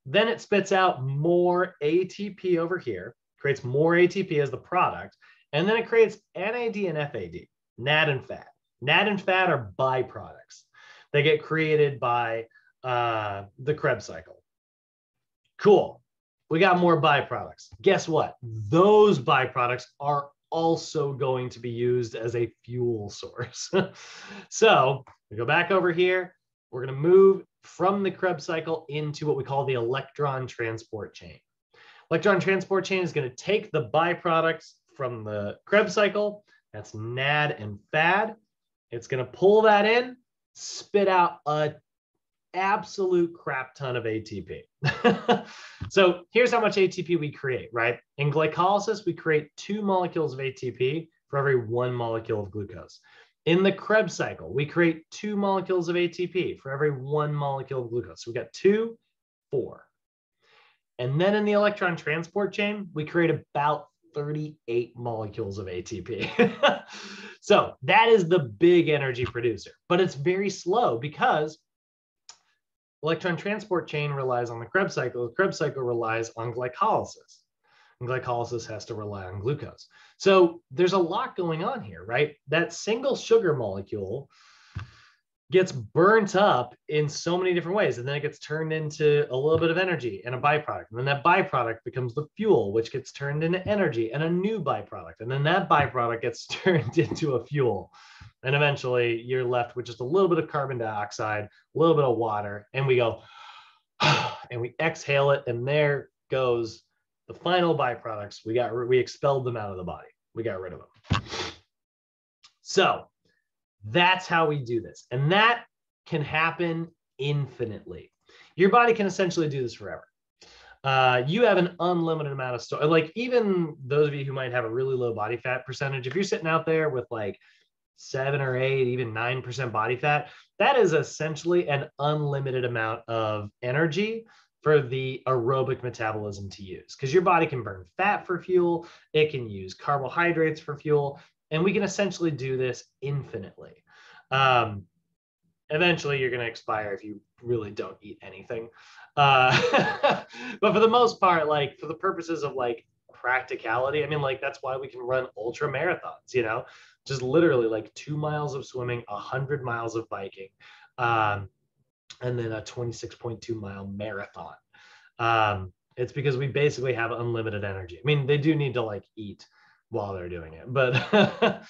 Then it spits out more ATP over here, creates more ATP as the product, and then it creates NAD and FAD, NAD and fat. NAD and fat are byproducts. They get created by the Krebs cycle. Cool. We got more byproducts. Guess what? Those byproducts are also going to be used as a fuel source. So we go back over here. We're going to move from the Krebs cycle into what we call the electron transport chain. Electron transport chain is going to take the byproducts from the Krebs cycle. That's NAD and FAD. It's going to pull that in, spit out a absolute crap ton of ATP. So here's how much ATP we create, right? In glycolysis, we create 2 molecules of ATP for every 1 molecule of glucose. In the Krebs cycle, we create 2 molecules of ATP for every 1 molecule of glucose. So we got 2, 4. And then in the electron transport chain, we create about 38 molecules of ATP. So that is the big energy producer, but it's very slow because electron transport chain relies on the Krebs cycle. The Krebs cycle relies on glycolysis, and glycolysis has to rely on glucose. So there's a lot going on here, right? That single sugar molecule gets burnt up in so many different ways, and then it gets turned into a little bit of energy and a byproduct. And then that byproduct becomes the fuel, which gets turned into energy and a new byproduct. And then that byproduct gets turned into a fuel. And eventually you're left with just a little bit of carbon dioxide, a little bit of water, and we go, and we exhale it, and there goes the final byproducts. We expelled them out of the body. We got rid of them. So that's how we do this. And that can happen infinitely. Your body can essentially do this forever. You have an unlimited amount of storage. Like even those of you who might have a really low body fat percentage, if you're sitting out there with like 7 or 8, even 9% body fat, that is essentially an unlimited amount of energy for the aerobic metabolism to use, because your body can burn fat for fuel, it can use carbohydrates for fuel, and we can essentially do this infinitely. Eventually you're going to expire if you really don't eat anything. But for the most part, like for the purposes of like practicality, I mean, like that's why we can run ultra marathons, you know, just literally like 2 miles of swimming, 100 miles of biking, and then a 26.2 mile marathon. It's because we basically have unlimited energy. I mean, they do need to like eat while they're doing it, but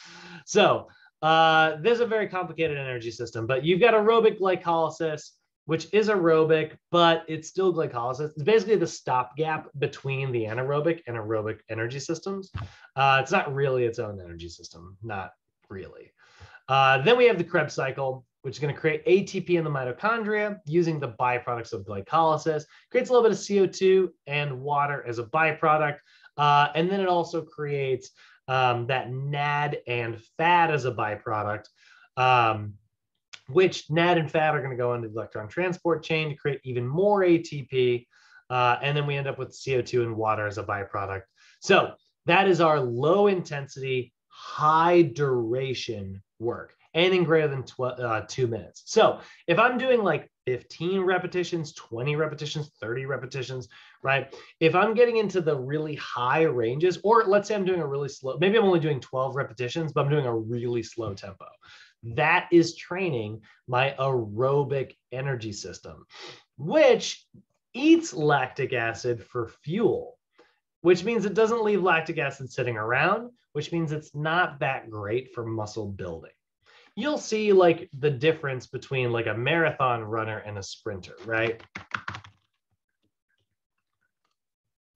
so there's a very complicated energy system, but you've got aerobic glycolysis, which is aerobic, but it's still glycolysis. It's basically the stopgap between the anaerobic and aerobic energy systems. It's not really its own energy system, not really. Then we have the Krebs cycle, which is going to create ATP in the mitochondria using the byproducts of glycolysis, creates a little bit of CO2 and water as a byproduct. And then it also creates that NAD and FAD as a byproduct, which NAD and FAD are going to go into the electron transport chain to create even more ATP. And then we end up with CO2 and water as a byproduct. So that is our low intensity, high duration work. anything greater than 2 minutes. So if I'm doing like 15 repetitions, 20 repetitions, 30 repetitions, right? If I'm getting into the really high ranges, or let's say I'm doing a really slow, maybe I'm only doing 12 repetitions, but I'm doing a really slow tempo. That is training my aerobic energy system, which eats lactic acid for fuel, which means it doesn't leave lactic acid sitting around, which means it's not that great for muscle building. You'll see like the difference between like a marathon runner and a sprinter, right?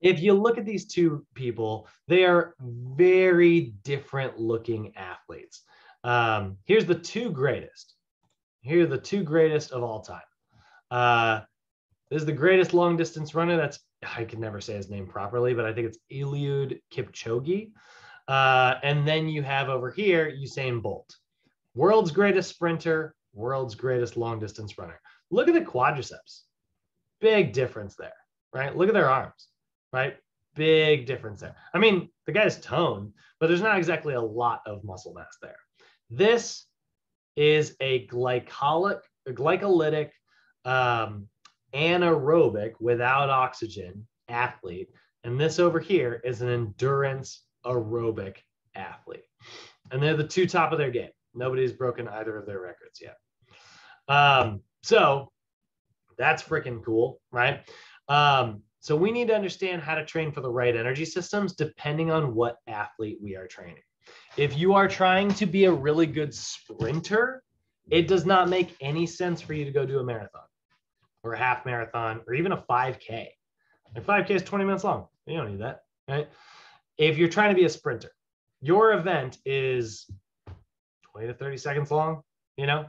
If you look at these two people, they are very different looking athletes. Here's the two greatest. Here are the two greatest of all time. This is the greatest long distance runner. That's, I can never say his name properly, but I think it's Eliud Kipchoge. And then you have over here, Usain Bolt. World's greatest sprinter, world's greatest long distance runner. Look at the quadriceps. Big difference there, right? Look at their arms, right? Big difference there. I mean, the guy's toned, but there's not exactly a lot of muscle mass there. This is a glycolytic, anaerobic without oxygen athlete. And this over here is an endurance aerobic athlete. And they're the two top of their game. Nobody's broken either of their records yet. So that's freaking cool, right? So we need to understand how to train for the right energy systems depending on what athlete we are training. If you are trying to be a really good sprinter, it does not make any sense for you to go do a marathon or a half marathon or even a 5K. Like 5K is 20 minutes long. You don't need that, right? If you're trying to be a sprinter, your event is 20 to 30 seconds long, you know?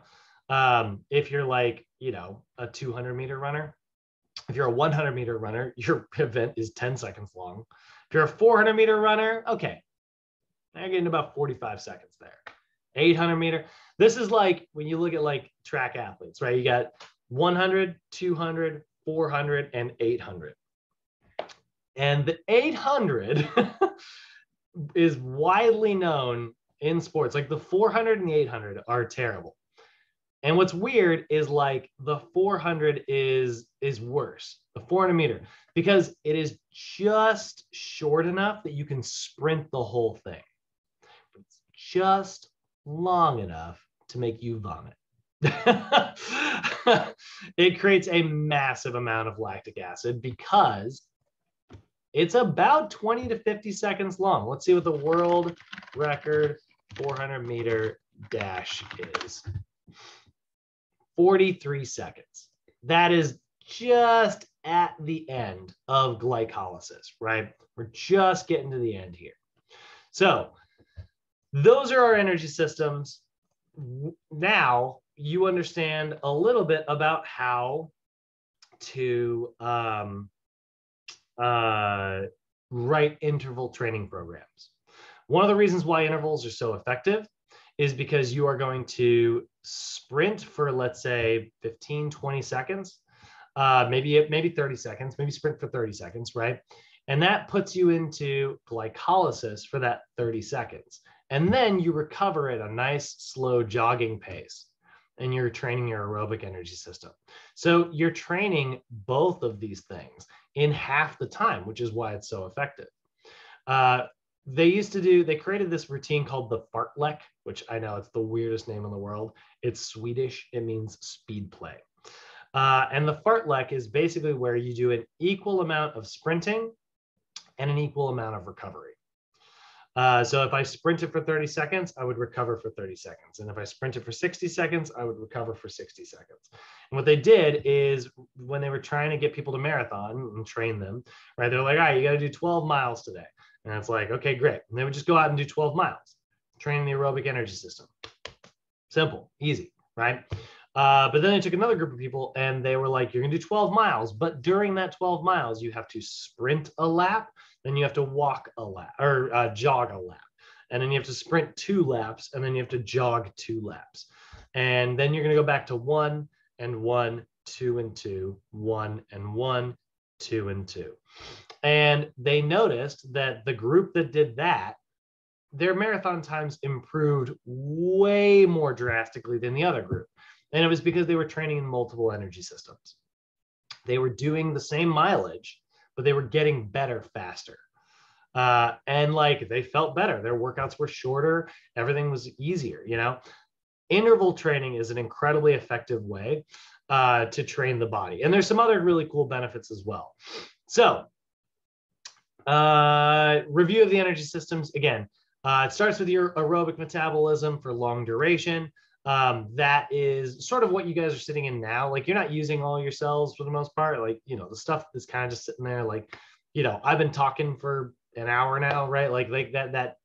If you're like, you know, a 200-meter runner, if you're a 100-meter runner, your event is 10 seconds long. If you're a 400-meter runner, okay, you're getting about 45 seconds there. 800-meter. This is like when you look at like track athletes, right? You got 100, 200, 400, and 800. And the 800 is widely known in sports. Like the 400 and the 800 are terrible. And what's weird is like the 400 is worse, the 400 meter, because it is just short enough that you can sprint the whole thing. It's just long enough to make you vomit. It creates a massive amount of lactic acid because it's about 20 to 50 seconds long. Let's see what the world record 400-meter dash is. 43 seconds. That is just at the end of glycolysis, right? We're just getting to the end here. So those are our energy systems. Now you understand a little bit about how to write interval training programs. One of the reasons why intervals are so effective is because you are going to sprint for, let's say, 15, 20 seconds, maybe 30 seconds, maybe sprint for 30 seconds, right? And that puts you into glycolysis for that 30 seconds. And then you recover at a nice, slow jogging pace. And you're training your aerobic energy system. So you're training both of these things in half the time, which is why it's so effective. They created this routine called the fartlek, which I know it's the weirdest name in the world. It's Swedish. It means speed play. And the fartlek is basically where you do an equal amount of sprinting and an equal amount of recovery. So if I sprinted for 30 seconds, I would recover for 30 seconds. And if I sprinted for 60 seconds, I would recover for 60 seconds. And what they did is when they were trying to get people to marathon and train them, right, they're like, all right, you got to do 12 miles today. And it's like, okay, great. And they would just go out and do 12 miles, training the aerobic energy system. Simple, easy, right? But then they took another group of people and they were like, you're going to do 12 miles. But during that 12 miles, you have to sprint a lap. Then you have to walk a lap or jog a lap. And then you have to sprint 2 laps. And then you have to jog 2 laps. And then you're going to go back to 1 and 1, 2 and 2, 1 and 1, 2 and 2. And they noticed that the group that did that their marathon times improved way more drastically than the other group. And it was because they were training in multiple energy systems. They were doing the same mileage, but they were getting better faster. And like they felt better. Their workouts were shorter. Everything was easier, you know? Interval training is an incredibly effective way to train the body. And there's some other really cool benefits as well. So review of the energy systems. Again, it starts with your aerobic metabolism for long duration. That is sort of what you guys are sitting in now. Like you're not using all your cells for the most part. Like, you know, the stuff is kind of just sitting there. Like, you know, I've been talking for an hour now, right? Like that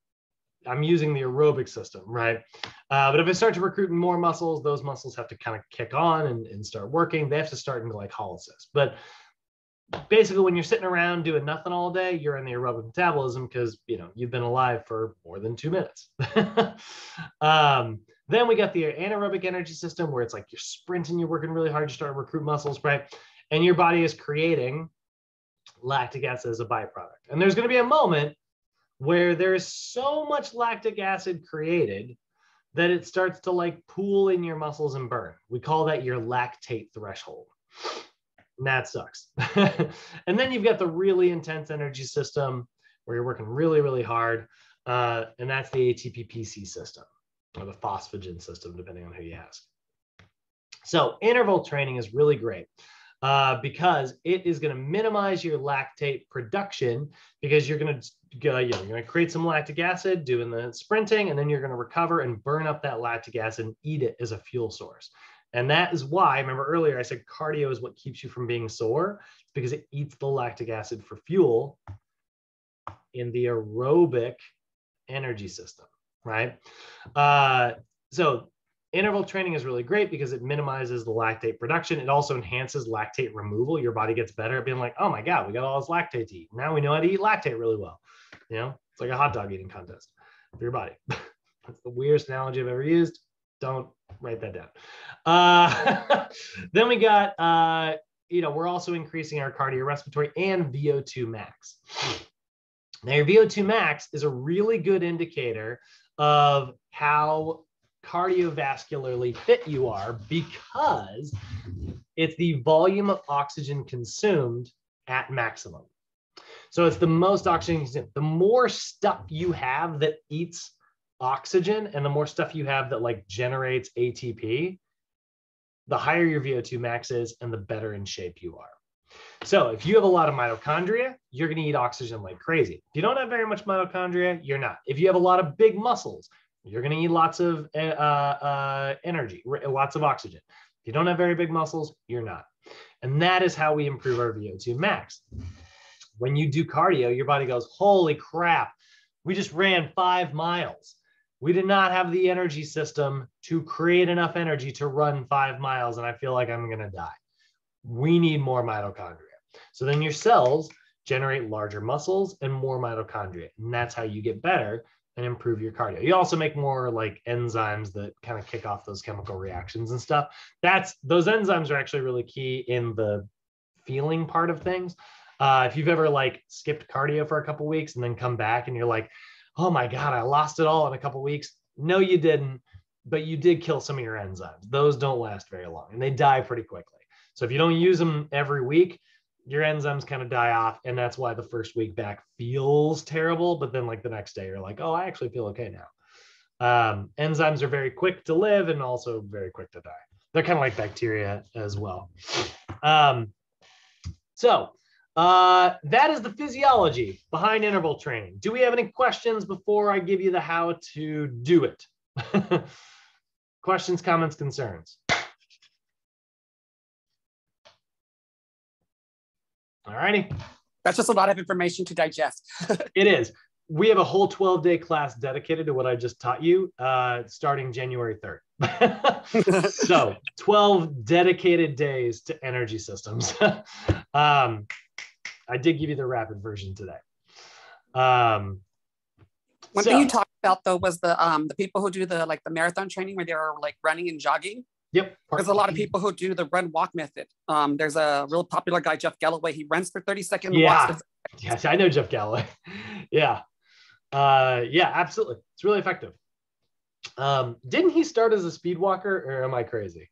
I'm using the aerobic system, right? But if I start to recruit more muscles, those muscles have to kind of kick on and start working. They have to start in glycolysis. But basically, when you're sitting around doing nothing all day, you're in the aerobic metabolism because, you know, you've been alive for more than 2 minutes. Then we got the anaerobic energy system where it's like you're sprinting, you're working really hard to start to recruit muscles, right? And your body is creating lactic acid as a byproduct. And there's going to be a moment where there's so much lactic acid created that it starts to like pool in your muscles and burn. We call that your lactate threshold. And that sucks. And then you've got the really intense energy system where you're working really, really hard. And that's the ATP-PC system or the phosphagen system, depending on who you ask. So interval training is really great because it is going to minimize your lactate production because you're going to create some lactic acid doing the sprinting, and then you're going to recover and burn up that lactic acid and eat it as a fuel source. And that is why, remember earlier, I said cardio is what keeps you from being sore. It's because it eats the lactic acid for fuel in the aerobic energy system, right? So interval training is really great because it minimizes the lactate production. It also enhances lactate removal. Your body gets better at being like, oh my God, we got all this lactate to eat. Now we know how to eat lactate really well. You know, it's like a hot dog eating contest for your body. That's the weirdest analogy I've ever used. Don't write that down. Then we got, we're also increasing our cardiorespiratory and VO2 max. Now, your VO2 max is a really good indicator of how cardiovascularly fit you are because it's the volume of oxygen consumed at maximum. So it's the most oxygen consumed. The more stuff you have that eats oxygen and the more stuff you have that like generates ATP, the higher your VO2 max is and the better in shape you are. So if you have a lot of mitochondria, you're going to eat oxygen like crazy. If you don't have very much mitochondria, you're not. If you have a lot of big muscles, you're going to eat lots of energy, lots of oxygen. If you don't have very big muscles, you're not. And that is how we improve our VO2 max. When you do cardio, your body goes, holy crap, we just ran 5 miles. We did not have the energy system to create enough energy to run 5 miles, and I feel like I'm going to die. We need more mitochondria. So then your cells generate larger muscles and more mitochondria, and that's how you get better and improve your cardio. You also make more like enzymes that kind of kick off those chemical reactions and stuff. Those enzymes are actually really key in the feeling part of things. If you've ever like skipped cardio for a couple weeks and then come back and you're like, oh my God, I lost it all in a couple weeks. No, you didn't, but you did kill some of your enzymes. Those don't last very long and they die pretty quickly. So if you don't use them every week, your enzymes kind of die off. And that's why the first week back feels terrible. But then like the next day, you're like, oh, I actually feel okay now. Enzymes are very quick to live and also very quick to die. They're kind of like bacteria as well. That is the physiology behind interval training. Do we have any questions before I give you the how to do it? Questions, comments, concerns? All righty. That's just a lot of information to digest. It is. We have a whole 12-day class dedicated to what I just taught you starting January 3rd. So 12 dedicated days to energy systems. I did give you the rapid version today. One thing you talked about though was the people who do the marathon training where they're like running and jogging. Yep. There's a lot of people who do the run walk method. There's a real popular guy, Jeff Galloway. He runs for 30 seconds. Yeah. Yes, I know Jeff Galloway. Yeah. Yeah, absolutely. It's really effective. Didn't he start as a speed walker, or am I crazy?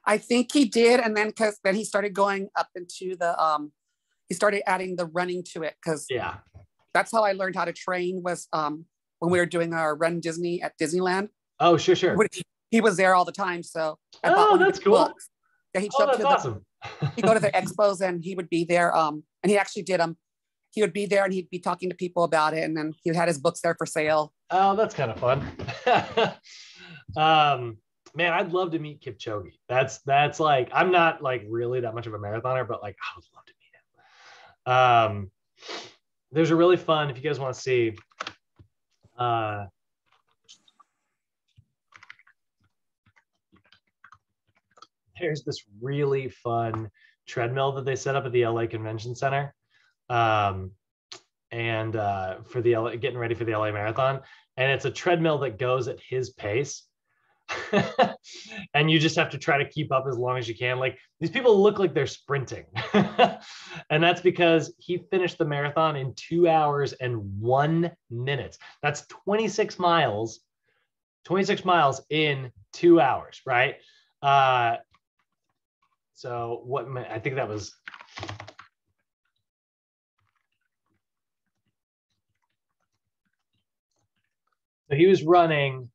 I think he did, and then because then he started going up into the he started adding the running to it, because yeah, that's how I learned how to train, was when we were doing our Run Disney at Disneyland. Oh, sure. He was there all the time, so I bought one that's of his cool. books. Yeah, he'd that's awesome. He'd go to the expos and he would be there. And he actually did he would be there and he'd be talking to people about it, and then he had his books there for sale. Oh, that's kind of fun. Man, I'd love to meet Kipchoge. That's like, I'm not like really that much of a marathoner, but like I would love to meet him. There's a really fun, if you guys want to see, there's this really fun treadmill that they set up at the LA Convention Center. And for the LA, getting ready for the LA Marathon. And it's a treadmill that goes at his pace. And you just have to try to keep up as long as you can. Like, these people look like they're sprinting. And that's because he finished the marathon in 2 hours and 1 minute. That's 26 miles in 2 hours, right? So what, I think that was, so he was running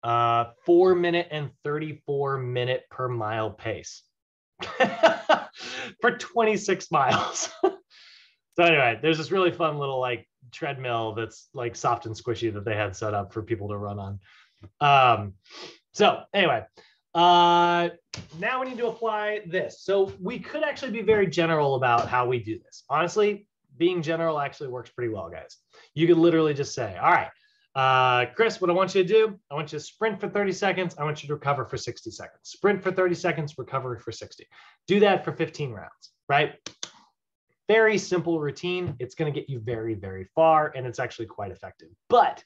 4 minute and 34 minute per mile pace for 26 miles. So anyway, there's this really fun little like treadmill that's like soft and squishy that they had set up for people to run on. So anyway, now we need to apply this. So we could actually be very general about how we do this. Honestly, being general actually works pretty well, guys. You could literally just say, all right, Chris, what I want you to do, I want you to sprint for 30 seconds. I want you to recover for 60 seconds. Sprint for 30 seconds, recovery for 60. Do that for 15 rounds, right? Very simple routine. It's going to get you very, very far, and it's actually quite effective. But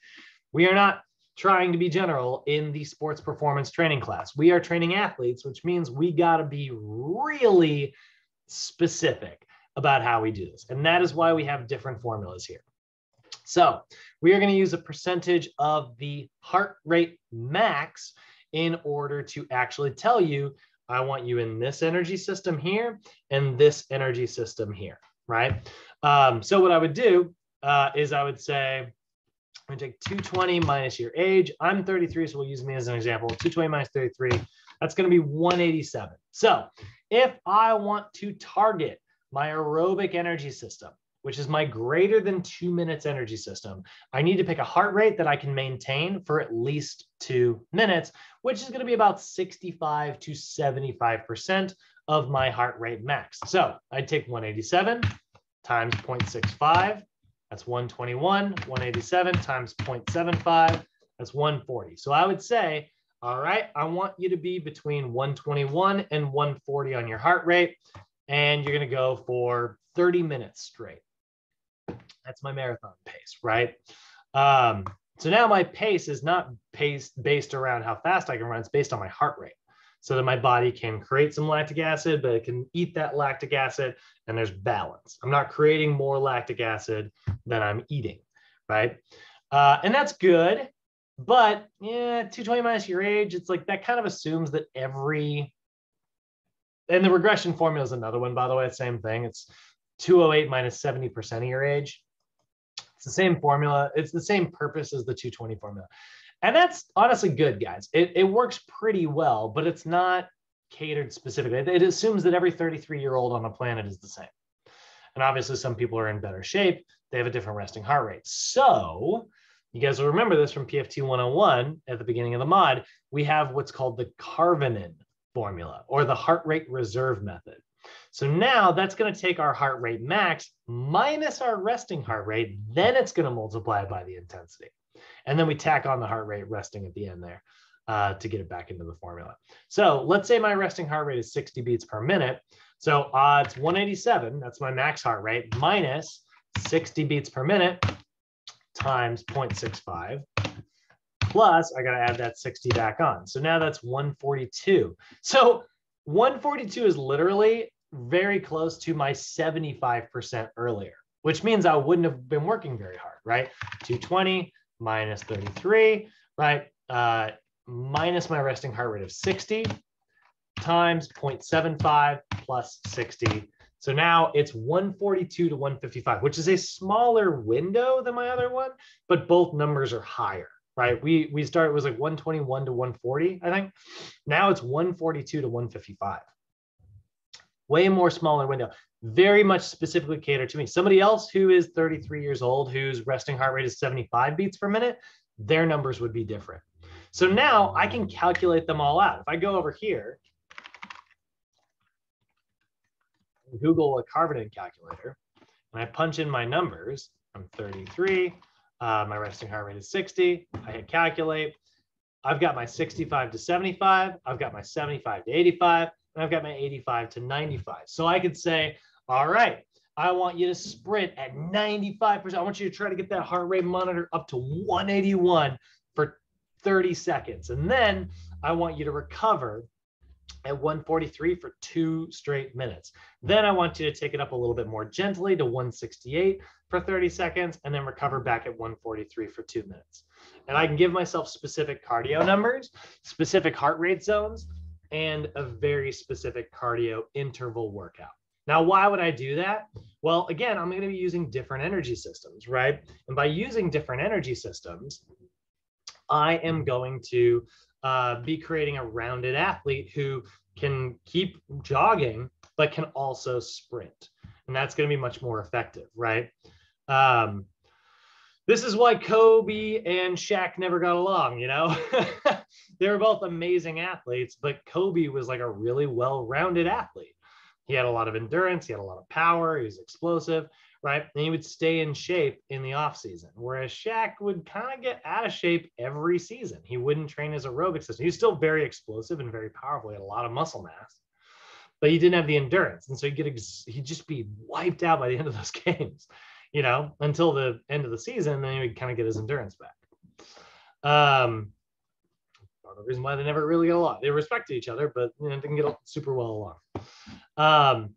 we are not trying to be general in the sports performance training class. We are training athletes, which means we got to be really specific about how we do this. And that is why we have different formulas here. So we are going to use a percentage of the heart rate max in order to actually tell you, I want you in this energy system here and this energy system here, right? So what I would do is I would say, I'm going to take 220 minus your age. I'm 33, so we'll use me as an example. 220 minus 33, that's going to be 187. So if I want to target my aerobic energy system, which is my greater than 2 minutes energy system, I need to pick a heart rate that I can maintain for at least 2 minutes, which is going to be about 65 to 75% of my heart rate max. So I'd take 187 times 0.65. That's 121, 187 times 0.75, that's 140. So I would say, all right, I want you to be between 121 and 140 on your heart rate, and you're going to go for 30 minutes straight. That's my marathon pace, right? So now my pace is not based around how fast I can run, it's based on my heart rate, so that my body can create some lactic acid, but it can eat that lactic acid, and there's balance. I'm not creating more lactic acid than I'm eating, right? And that's good, but yeah, 220 minus your age, it's like that kind of assumes that and the regression formula is another one, by the way, same thing. It's 208 minus 70% of your age. It's the same formula. It's the same purpose as the 220 formula. And that's honestly good, guys. It works pretty well, but it's not catered specifically. It assumes that every 33-year-old on the planet is the same. And obviously some people are in better shape. They have a different resting heart rate. So you guys will remember this from PFT 101 at the beginning of the mod. We have what's called the Carbonine Formula, or the heart rate reserve method. So now that's going to take our heart rate max minus our resting heart rate. Then it's going to multiply by the intensity. And then we tack on the heart rate resting at the end there to get it back into the formula. So let's say my resting heart rate is 60 beats per minute. So it's 187, that's my max heart rate, minus 60 beats per minute times 0.65. Plus, I got to add that 60 back on. So now that's 142. So 142 is literally very close to my 75% earlier. which means I wouldn't have been working very hard, right? 220 minus 33, right? Minus my resting heart rate of 60 times 0.75 plus 60. So now it's 142 to 155, which is a smaller window than my other one, but both numbers are higher, right? We started, it was like 121 to 140, I think. Now it's 142 to 155. Way more smaller window, very much specifically catered to me. Somebody else who is 33 years old, whose resting heart rate is 75 beats per minute, their numbers would be different. So now I can calculate them all out. If I go over here, Google a Carbonine calculator, and I punch in my numbers, I'm 33, my resting heart rate is 60, I hit calculate, I've got my 65 to 75, I've got my 75 to 85, and I've got my 85 to 95. So I could say, all right, I want you to sprint at 95%. I want you to try to get that heart rate monitor up to 181 for 30 seconds. And then I want you to recover at 143 for 2 straight minutes. Then I want you to take it up a little bit more gently to 168 for 30 seconds and then recover back at 143 for 2 minutes. And I can give myself specific cardio numbers, specific heart rate zones, and a very specific cardio interval workout. Now, why would I do that? Well, again, I'm going to be using different energy systems, right? And by using different energy systems, I am going to be creating a rounded athlete who can keep jogging, but can also sprint. And that's going to be much more effective, right? This is why Kobe and Shaq never got along, you know? They were both amazing athletes, but Kobe was like a really well-rounded athlete. He had a lot of endurance, he had a lot of power, he was explosive, right? And he would stay in shape in the off season, whereas Shaq would kind of get out of shape every season. He wouldn't train his aerobic system. He was still very explosive and very powerful. He had a lot of muscle mass, but he didn't have the endurance. And so he'd just be wiped out by the end of those games, you know, until the end of the season, and then he would kind of get his endurance back. Part of the reason why they never really got along. They respected each other, but you know, didn't get super well along.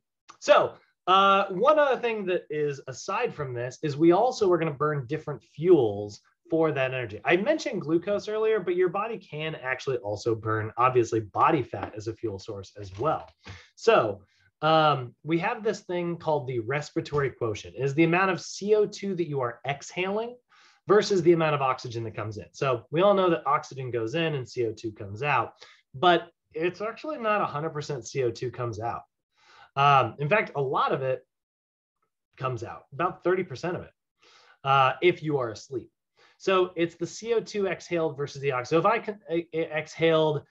One other thing that is aside from this is we also are going to burn different fuels for that energy. I mentioned glucose earlier, but your body can actually also burn, obviously, body fat as a fuel source as well. So we have this thing called the respiratory quotient. It is the amount of CO2 that you are exhaling versus the amount of oxygen that comes in. So we all know that oxygen goes in and CO2 comes out, but it's actually not 100% CO2 comes out. In fact, a lot of it comes out, about 30% of it, if you are asleep. So it's the CO2 exhaled versus the oxygen. So if I exhaled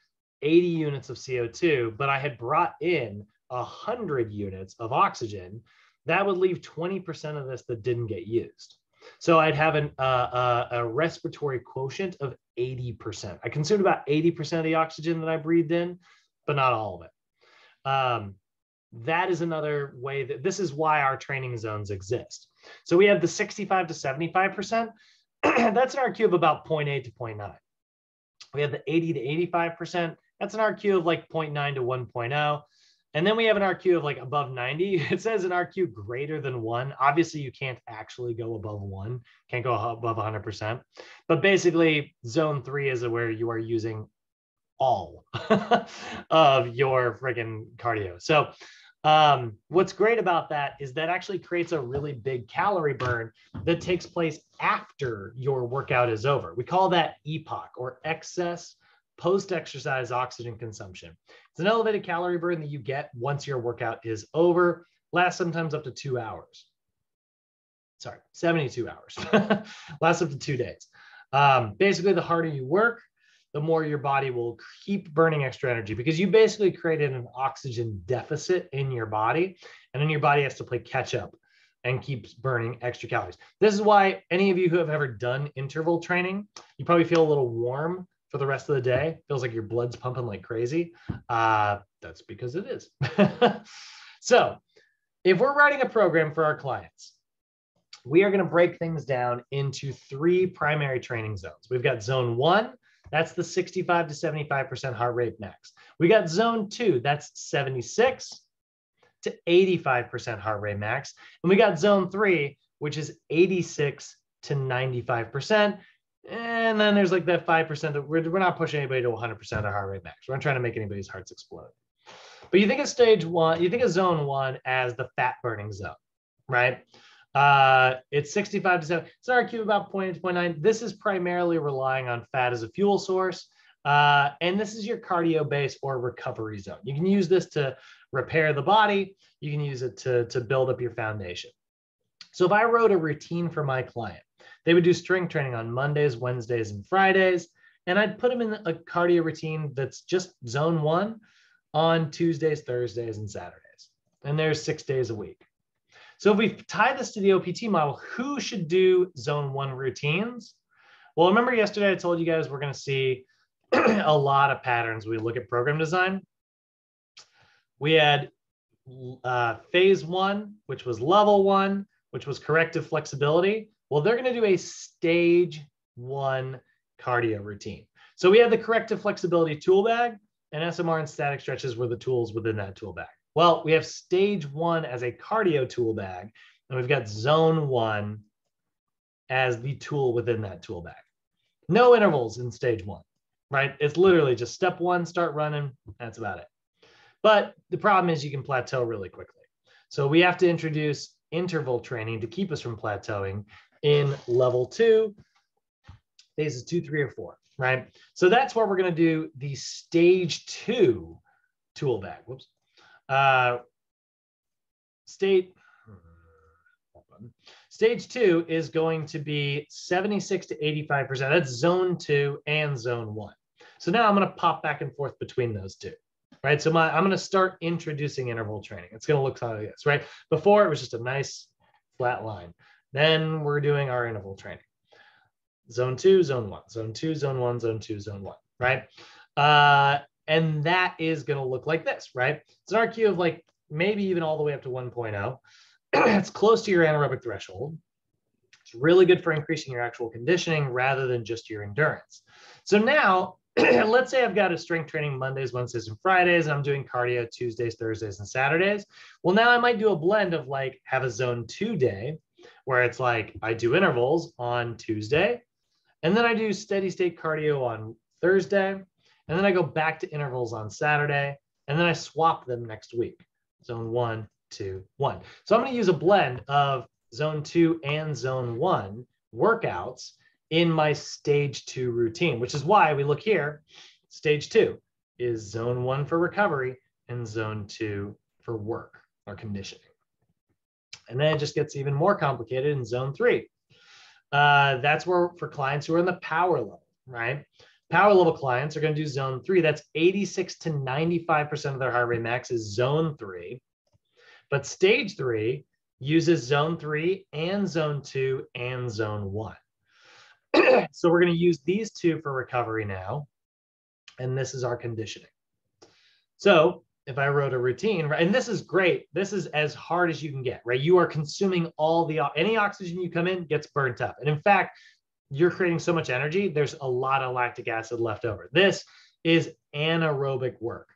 80 units of CO2, but I had brought in 100 units of oxygen, that would leave 20% of this that didn't get used. So I'd have a respiratory quotient of 80%. I consumed about 80% of the oxygen that I breathed in, but not all of it. That is another way that this is why our training zones exist. So we have the 65 to 75%. That's an RQ of about 0.8 to 0.9. We have the 80 to 85%. That's an RQ of like 0.9 to 1.0. And then we have an RQ of like above 90. It says an RQ greater than 1. Obviously, you can't actually go above 1. Can't go above 100%. But basically, zone 3 is where you are using all of your friggin' cardio. So what's great about that is that actually creates a really big calorie burn that takes place after your workout is over. We call that EPOC, or excess post-exercise oxygen consumption. It's an elevated calorie burn that you get once your workout is over, lasts sometimes up to 2 hours. Sorry, 72 hours. Lasts up to 2 days. Basically, the harder you work, the more your body will keep burning extra energy, because you basically created an oxygen deficit in your body, and then your body has to play catch up and keeps burning extra calories. This is why any of you who have ever done interval training, you probably feel a little warm for the rest of the day. Feels like your blood's pumping like crazy. That's because it is. So if we're writing a program for our clients, we are going to break things down into 3 primary training zones. We've got zone 1. That's the 65 to 75% heart rate max. We got zone 2, that's 76 to 85% heart rate max. And we got zone 3, which is 86 to 95%. And then there's like that 5% that we're not pushing anybody to 100% of heart rate max. We're not trying to make anybody's hearts explode. But you think of stage 1, you think of zone 1 as the fat burning zone, right? It's 65 to 7. It's an RQ about 0.8 to 0.9. This is primarily relying on fat as a fuel source. And this is your cardio base or recovery zone. You can use this to repair the body. You can use it to build up your foundation. So if I wrote a routine for my client, they would do strength training on Mondays, Wednesdays, and Fridays. And I'd put them in a cardio routine that's just zone 1 on Tuesdays, Thursdays, and Saturdays. And there's 6 days a week. So if we tie this to the OPT model, who should do zone 1 routines? Well, remember yesterday I told you guys we're going to see a lot of patterns. We look at program design. We had phase 1, which was level 1, which was corrective flexibility. Well, they're going to do a stage 1 cardio routine. So we have the corrective flexibility tool bag, and SMR and static stretches were the tools within that tool bag. Well, we have stage 1 as a cardio tool bag, and we've got zone 1 as the tool within that tool bag. No intervals in stage 1, right? It's literally just step 1, start running. That's about it. But the problem is you can plateau really quickly. So we have to introduce interval training to keep us from plateauing in level 2, phases 2, 3, or 4, right? So that's where we're going to do the stage 2 tool bag. Whoops. Stage 2 is going to be 76 to 85%. That's zone 2 and zone 1. So now I'm going to pop back and forth between those two, right? So I'm going to start introducing interval training. It's going to look like this, right? Before it was just a nice flat line. Then we're doing our interval training. Zone 2, zone 1, zone 2, zone 1, zone 2, zone 1, right? And that is going to look like this, right? It's an RQ of like maybe even all the way up to 1.0. It's close to your anaerobic threshold. It's really good for increasing your actual conditioning rather than just your endurance. So now, let's say I've got a strength training Mondays, Wednesdays, and Fridays, and I'm doing cardio Tuesdays, Thursdays, and Saturdays. Well, now I might do a blend of like have a zone 2 day where it's like I do intervals on Tuesday, and then I do steady state cardio on Thursday, and then I go back to intervals on Saturday, and then I swap them next week. Zone 1, 2, 1. So I'm going to use a blend of zone 2 and zone 1 workouts in my stage 2 routine, which is why we look here. Stage 2 is zone 1 for recovery and zone 2 for work or conditioning. And then it just gets even more complicated in zone 3. That's where for clients who are in the power level, right? Power level clients are going to do zone 3. That's 86 to 95% of their heart rate max is zone 3. But stage 3 uses zone 3 and zone 2 and zone 1. So we're going to use these two for recovery now. And this is our conditioning. So if I wrote a routine, right, and this is great. This is as hard as you can get, right? You are consuming any oxygen you come in gets burnt up. And in fact, you're creating so much energy, there's a lot of lactic acid left over. This is anaerobic work.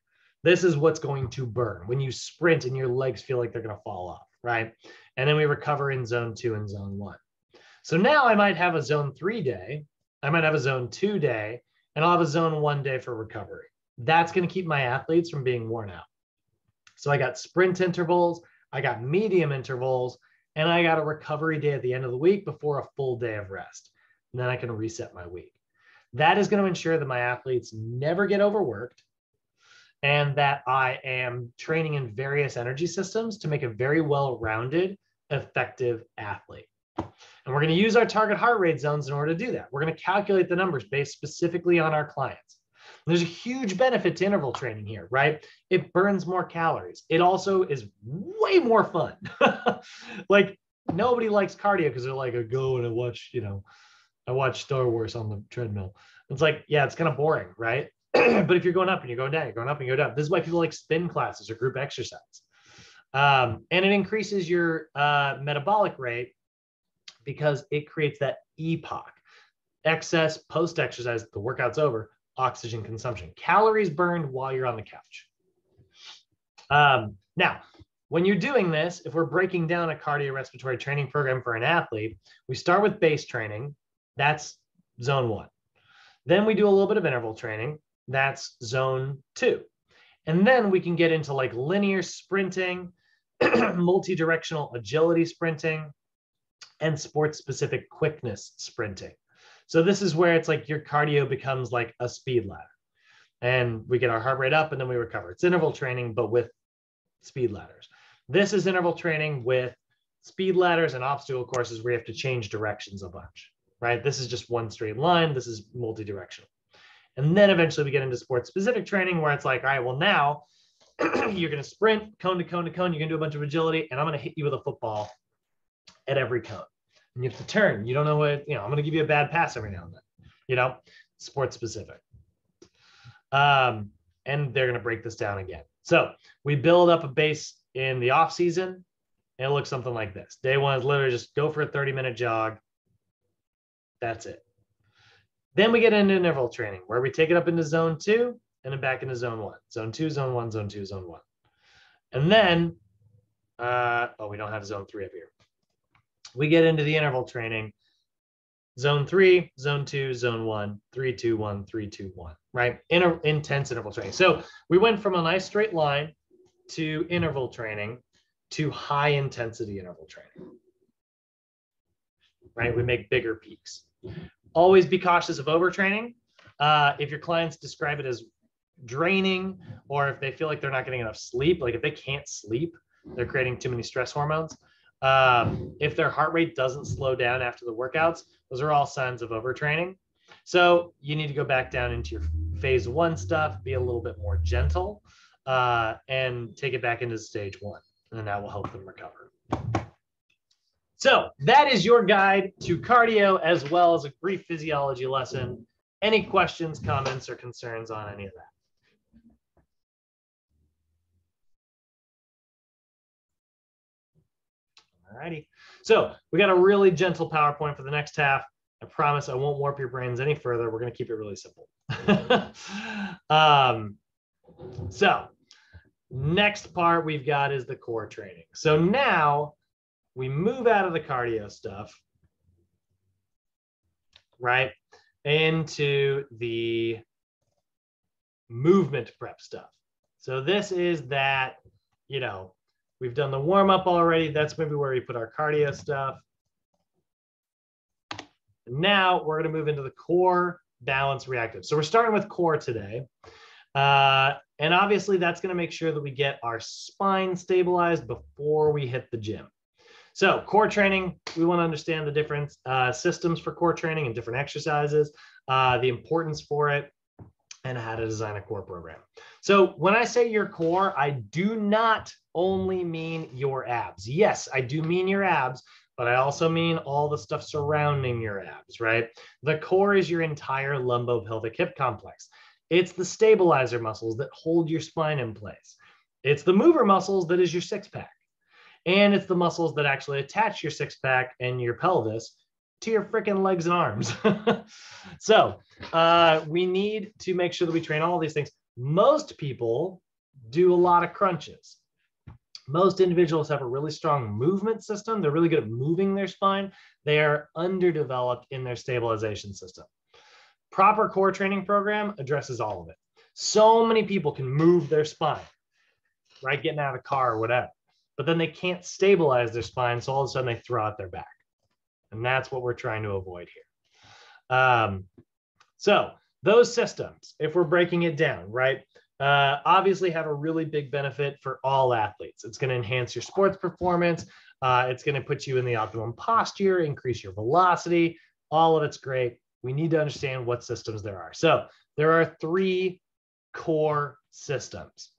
This is what's going to burn when you sprint and your legs feel like they're going to fall off, right? And then we recover in zone 2 and zone 1. So now I might have a zone 3 day, I might have a zone 2 day, and I'll have a zone 1 day for recovery. That's going to keep my athletes from being worn out. So I got sprint intervals, I got medium intervals, and I got a recovery day at the end of the week before a full day of rest. And then I can reset my week. That is going to ensure that my athletes never get overworked and that I am training in various energy systems to make a very well-rounded, effective athlete. And we're going to use our target heart rate zones in order to do that. We're going to calculate the numbers based specifically on our clients. And there's a huge benefit to interval training here, right? It burns more calories. It also is way more fun. Like nobody likes cardio because they're like, I go and I watch, I watch Star Wars on the treadmill. It's like, yeah, it's kind of boring, right? But if you're going up and you're going down, you're going up and you go down. This is why people like spin classes or group exercise. And it increases your metabolic rate because it creates that EPOC, excess post-exercise, the workout's over, oxygen consumption. Calories burned while you're on the couch. Now, when you're doing this, if we're breaking down a cardiorespiratory training program for an athlete, we start with base training. That's zone 1. Then we do a little bit of interval training. That's zone 2. And then we can get into like linear sprinting, multi-directional agility sprinting, and sports-specific quickness sprinting. So this is where it's like your cardio becomes like a speed ladder. And we get our heart rate up and then we recover. It's interval training, but with speed ladders. This is interval training with speed ladders and obstacle courses where you have to change directions a bunch, right? This is just one straight line. This is multi-directional. And then eventually we get into sports-specific training where it's like, all right, well now you're going to sprint cone to cone to cone. You're going to do a bunch of agility and I'm going to hit you with a football at every cone. And you have to turn. You don't know what, I'm going to give you a bad pass every now and then, sports-specific. And they're going to break this down again. So we build up a base in the off season and it looks something like this. Day 1 is literally just go for a 30-minute jog. That's it. Then we get into interval training where we take it up into zone 2 and then back into zone 1. Zone 2, zone 1, zone 2, zone 1. And then, we don't have zone 3 up here. We get into the interval training. Zone 3, zone 2, zone 1, 3, 2, 1, 3, 2, 1, right? Intense interval training. So we went from a nice straight line to interval training to high intensity interval training, right? We make bigger peaks. Always be cautious of overtraining. If your clients describe it as draining, or if they feel like they're not getting enough sleep, like if they can't sleep, they're creating too many stress hormones. If their heart rate doesn't slow down after the workouts, those are all signs of overtraining. So you need to go back down into your phase 1 stuff, be a little bit more gentle, and take it back into stage 1, and that will help them recover. So that is your guide to cardio, as well as a brief physiology lesson. Any questions, comments, or concerns on any of that? All righty. So we got a really gentle PowerPoint for the next half. I promise I won't warp your brains any further. We're going to keep it really simple. So next part we've got is the core training. So now we move out of the cardio stuff, right, into the movement prep stuff. So this is that, we've done the warm up already. That's maybe where we put our cardio stuff. And now we're going to move into the core, balance, reactive. So we're starting with core today. And obviously that's going to make sure that we get our spine stabilized before we hit the gym. So core training, we want to understand the different systems for core training and different exercises, the importance for it, and how to design a core program. So when I say your core, I do not only mean your abs. Yes, I do mean your abs, but I also mean all the stuff surrounding your abs, right? The core is your entire lumbopelvic hip complex. It's the stabilizer muscles that hold your spine in place. It's the mover muscles that is your six-pack. And it's the muscles that actually attach your six-pack and your pelvis to your freaking legs and arms. So we need to make sure that we train all these things. Most people do a lot of crunches. Most individuals have a really strong movement system. They're really good at moving their spine. They are underdeveloped in their stabilization system. Proper core training program addresses all of it. So many people can move their spine, right? Getting out of a car or whatever. But then they can't stabilize their spine, so all of a sudden they throw out their back. And that's what we're trying to avoid here. So those systems, if we're breaking it down, right, obviously have a really big benefit for all athletes. It's going to enhance your sports performance. It's going to put you in the optimum posture, increase your velocity. All of it's great. We need to understand what systems there are. So there are 3 core systems.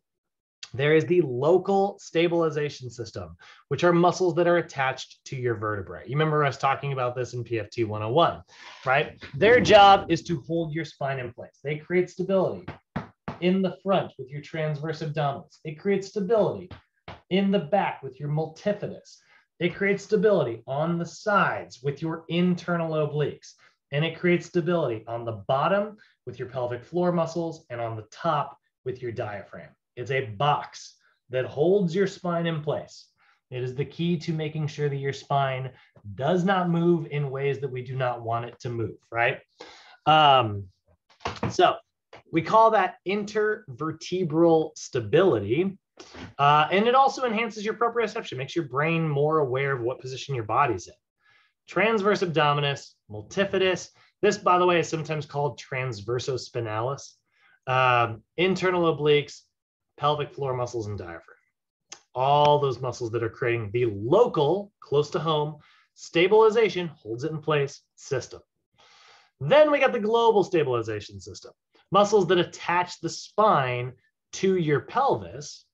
There is the local stabilization system, which are muscles that are attached to your vertebrae. You remember us talking about this in PFT 101, right? Their job is to hold your spine in place. They create stability in the front with your transverse abdominis. It creates stability in the back with your multifidus. It creates stability on the sides with your internal obliques. And it creates stability on the bottom with your pelvic floor muscles and on the top with your diaphragm. It's a box that holds your spine in place. It is the key to making sure that your spine does not move in ways that we do not want it to move, right? So we call that intervertebral stability. And it also enhances your proprioception, makes your brain more aware of what position your body's in. Transverse abdominis, multifidus. This, by the way, is sometimes called transversospinalis. Internal obliques, pelvic floor muscles, and diaphragm. All those muscles that are creating the local, close to home, stabilization, holds it in place system. Then we got the global stabilization system, muscles that attach the spine to your pelvis,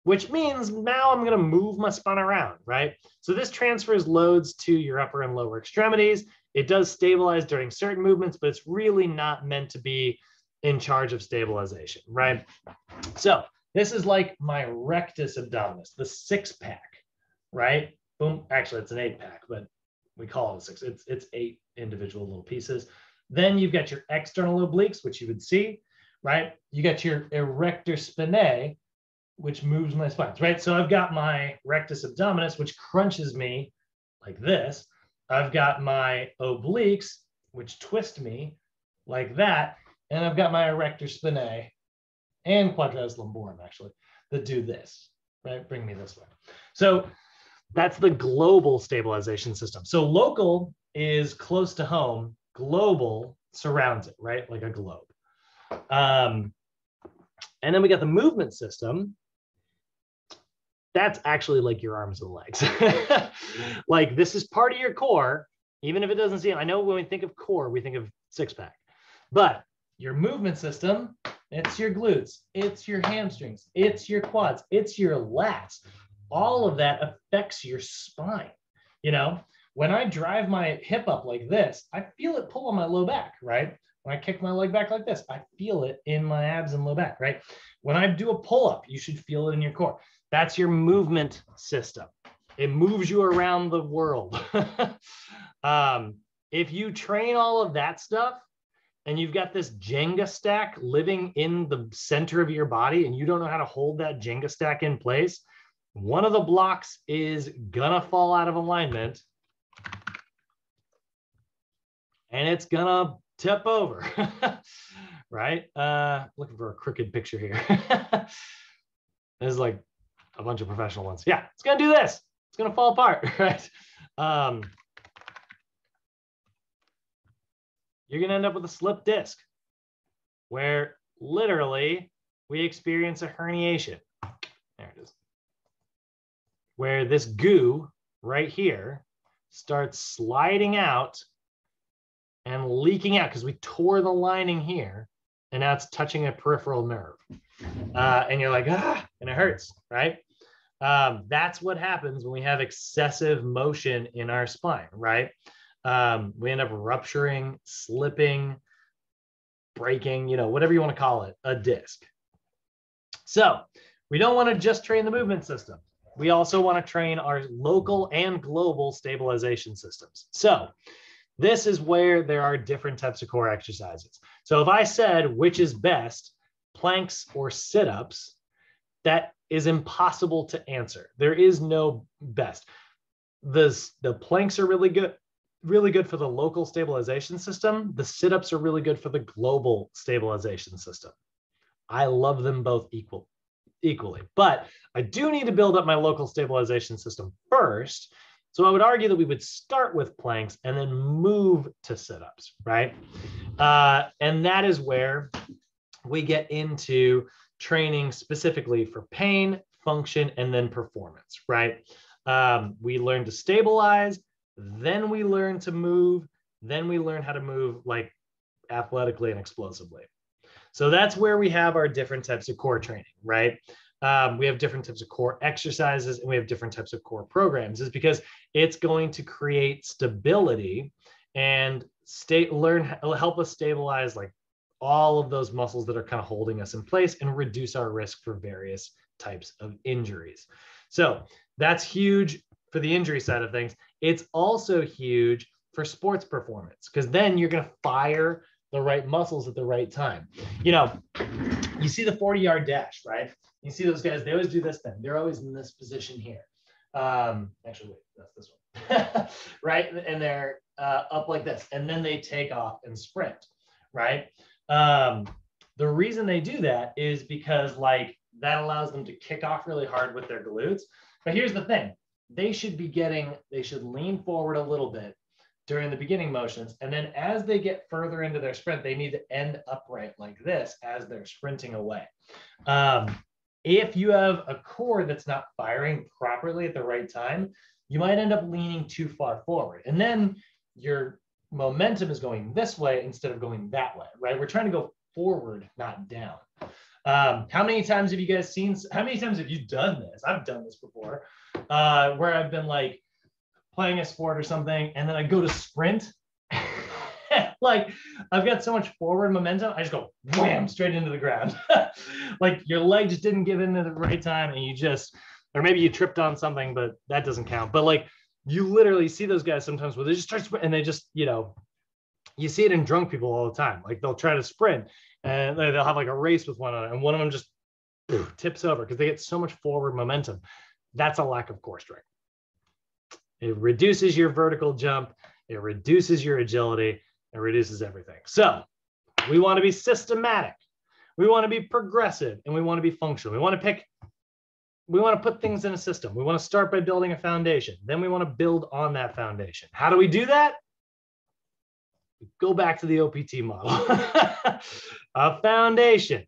which means now I'm going to move my spine around, right? So this transfers loads to your upper and lower extremities. It does stabilize during certain movements, but it's really not meant to be in charge of stabilization, right? So this is like my rectus abdominis, the 6-pack, right? Boom. Actually, it's an 8-pack, but we call it a 6. It's 8 individual little pieces. Then you've got your external obliques, which you would see, right? You got your erector spinae, which moves my spines, right? So I've got my rectus abdominis, which crunches me like this. I've got my obliques, which twist me like that. And I've got my erector spinae and quadratus lumborum, actually, that do this, right? Bring me this way. So that's the global stabilization system. So local is close to home. Global surrounds it, right? Like a globe. And then we got the movement system. That's actually like your arms and legs. Like this is part of your core, even if it doesn't seem, I know when we think of core, we think of 6-pack, but your movement system, it's your glutes, it's your hamstrings, it's your quads, it's your lats. All of that affects your spine. You know, when I drive my hip up like this, I feel it pull on my low back, right? When I kick my leg back like this, I feel it in my abs and low back, right? When I do a pull-up, you should feel it in your core. That's your movement system. It moves you around the world. If you train all of that stuff and you've got this Jenga stack living in the center of your body and you don't know how to hold that Jenga stack in place, one of the blocks is gonna fall out of alignment and it's gonna tip over, right? Looking for a crooked picture here. This is like a bunch of professional ones. Yeah, it's gonna do this. It's gonna fall apart, right? You're gonna end up with a slip disc where literally we experience a herniation. There it is. Where this goo right here starts sliding out and leaking out because we tore the lining here and now it's touching a peripheral nerve. And you're like, ah, and it hurts, right? That's what happens when we have excessive motion in our spine, right? We end up rupturing, slipping, breaking, you know, whatever you want to call it, a disc. So we don't want to just train the movement system. We also want to train our local and global stabilization systems. So this is where there are different types of core exercises. So if I said which is best, planks or sit-ups, that is impossible to answer. There is no best. The planks are really good for the local stabilization system. The sit-ups are really good for the global stabilization system. I love them both equally, but I do need to build up my local stabilization system first. So I would argue that we would start with planks and then move to sit-ups, right? And that is where we get into training specifically for pain, function, and then performance, right? We learn to stabilize, then we learn to move, then we learn how to move like athletically and explosively. So that's where we have our different types of core training, right? We have different types of core exercises and we have different types of core programs, is because it's going to create stability and help us stabilize like all of those muscles that are kind of holding us in place and reduce our risk for various types of injuries. So that's huge for the injury side of things. It's also huge for sports performance because then you're going to fire the right muscles at the right time. You know, you see the 40-yard dash, right? You see those guys, they always do this thing. They're always in this position here. Actually, wait, that's this one, right? And they're up like this, and then they take off and sprint, right? The reason they do that is because like that allows them to kick off really hard with their glutes. But here's the thing, they should lean forward a little bit during the beginning motions. And then as they get further into their sprint, they need to end upright like this as they're sprinting away. If you have a core that's not firing properly at the right time, you might end up leaning too far forward. And then your momentum is going this way instead of going that way, right? We're trying to go forward, not down. How many times have you guys seen, how many times have you done this? I've done this before, where I've been like playing a sport or something, and then I go to sprint. Like I've got so much forward momentum, I just go wham straight into the ground. Like your leg just didn't give in at the right time, and you just, or maybe you tripped on something, but that doesn't count. But like you literally see those guys sometimes where they just start sprinting, and they just, you know, you see it in drunk people all the time. Like they'll try to sprint and they'll have like a race with one another, and one of them just tips over because they get so much forward momentum. That's a lack of core strength. It reduces your vertical jump, it reduces your agility, it reduces everything. So we want to be systematic, we want to be progressive, and we want to be functional. We want to put things in a system. We want to start by building a foundation. Then we want to build on that foundation. How do we do that? Go back to the OPT model. A foundation.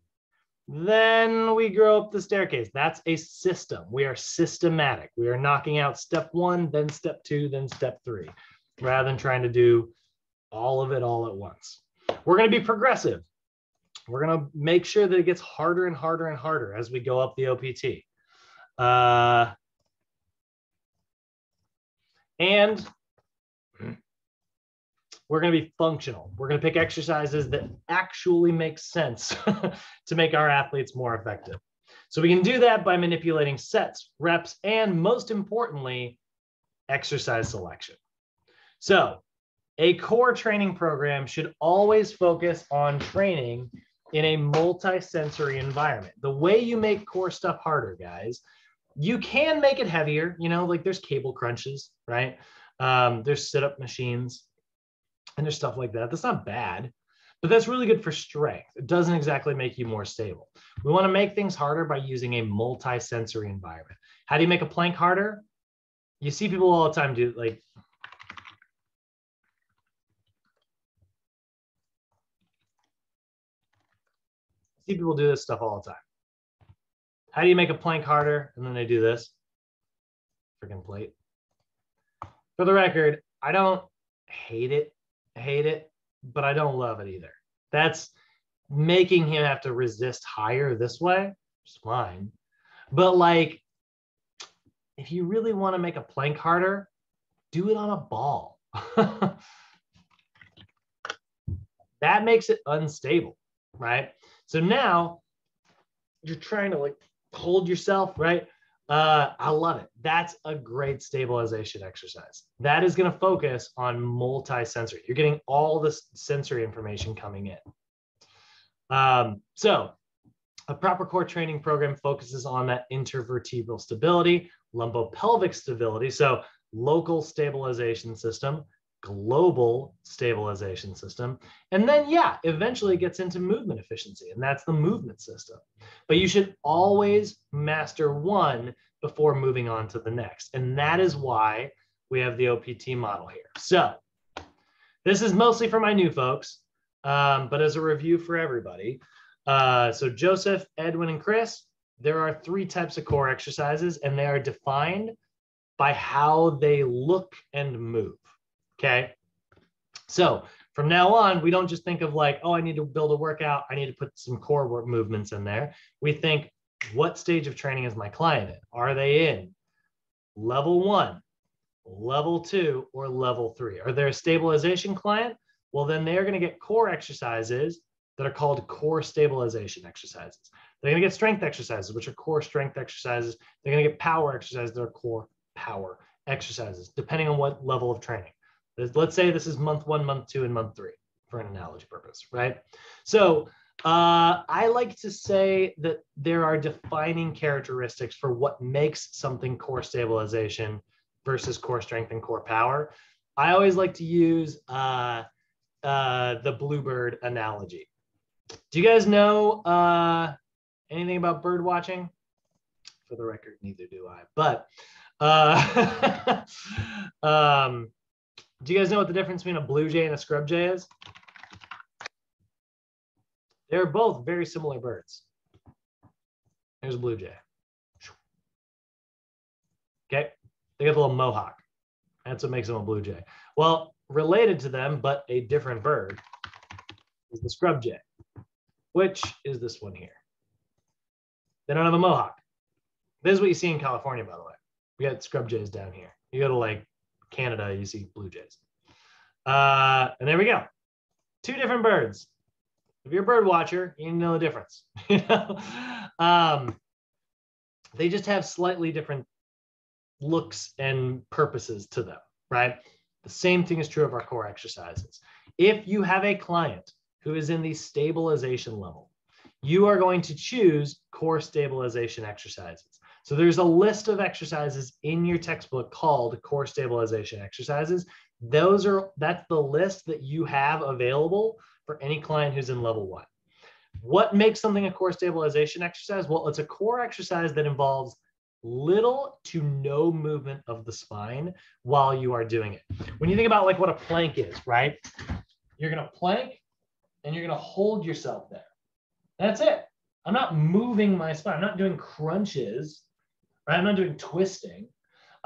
Then we grow up the staircase. That's a system. We are systematic. We are knocking out step 1, then step 2, then step 3, rather than trying to do all of it all at once. We're going to be progressive. We're going to make sure that it gets harder and harder and harder as we go up the OPT. And we're going to be functional. We're going to pick exercises that actually make sense to make our athletes more effective. So we can do that by manipulating sets, reps, and most importantly, exercise selection. So a core training program should always focus on training in a multi-sensory environment. The way you make core stuff harder, guys, you can make it heavier, you know, like there's cable crunches, right? There's sit-up machines, and there's stuff like that. That's not bad, but that's really good for strength. It doesn't exactly make you more stable. We want to make things harder by using a multi-sensory environment. How do you make a plank harder? You see people all the time do like, see people do this stuff all the time. How do you make a plank harder? And then they do this freaking plate. For the record, I don't hate it, but I don't love it either. That's making him have to resist higher this way, which is fine. But like, if you really want to make a plank harder, do it on a ball. That makes it unstable, right? So now you're trying to like hold yourself, right? I love it. That's a great stabilization exercise. That is going to focus on multi-sensory. You're getting all this sensory information coming in. So a proper core training program focuses on that intervertebral stability, lumbopelvic stability, so local stabilization system, global stabilization system, and then eventually it gets into movement efficiency, and that's the movement system. But you should always master one before moving on to the next, and that is why we have the OPT model here. So this is mostly for my new folks, but as a review for everybody. So Joseph, Edwin, and Chris, there are 3 types of core exercises, and they are defined by how they look and move. Okay, so from now on, we don't just think of like, oh, I need to build a workout, I need to put some core work movements in there. We think, what stage of training is my client in? Are they in level 1, level 2, or level 3? Are they a stabilization client? Well, then they're going to get core exercises that are called core stabilization exercises. They're going to get strength exercises, which are core strength exercises. They're going to get power exercises that are core power exercises, depending on what level of training. Let's say this is month 1, month 2, and month 3. for an analogy purpose, right? So I like to say that there are defining characteristics for what makes something core stabilization versus core strength and core power. I always like to use the bluebird analogy. Do you guys know anything about bird watching? For the record, neither do I. But do you guys know what the difference between a blue jay and a scrub jay is? They're both very similar birds. There's a blue jay. Okay, they got the little mohawk. That's what makes them a blue jay. Well, related to them, but a different bird, is the scrub jay, which is this one here. They don't have a mohawk. This is what you see in California, by the way. We got scrub jays down here. You go to like Canada, you see blue jays. And there we go. Two different birds. If you're a bird watcher, you know the difference. They just have slightly different looks and purposes to them, right? The same thing is true of our core exercises. If you have a client who is in the stabilization level, you are going to choose core stabilization exercises. So there's a list of exercises in your textbook called core stabilization exercises. That's the list that you have available for any client who's in level 1. What makes something a core stabilization exercise? Well, it's a core exercise that involves little to no movement of the spine while you are doing it. When you think about like what a plank is, right? You're going to plank and you're going to hold yourself there. That's it. I'm not moving my spine. I'm not doing crunches, right? I'm not doing twisting.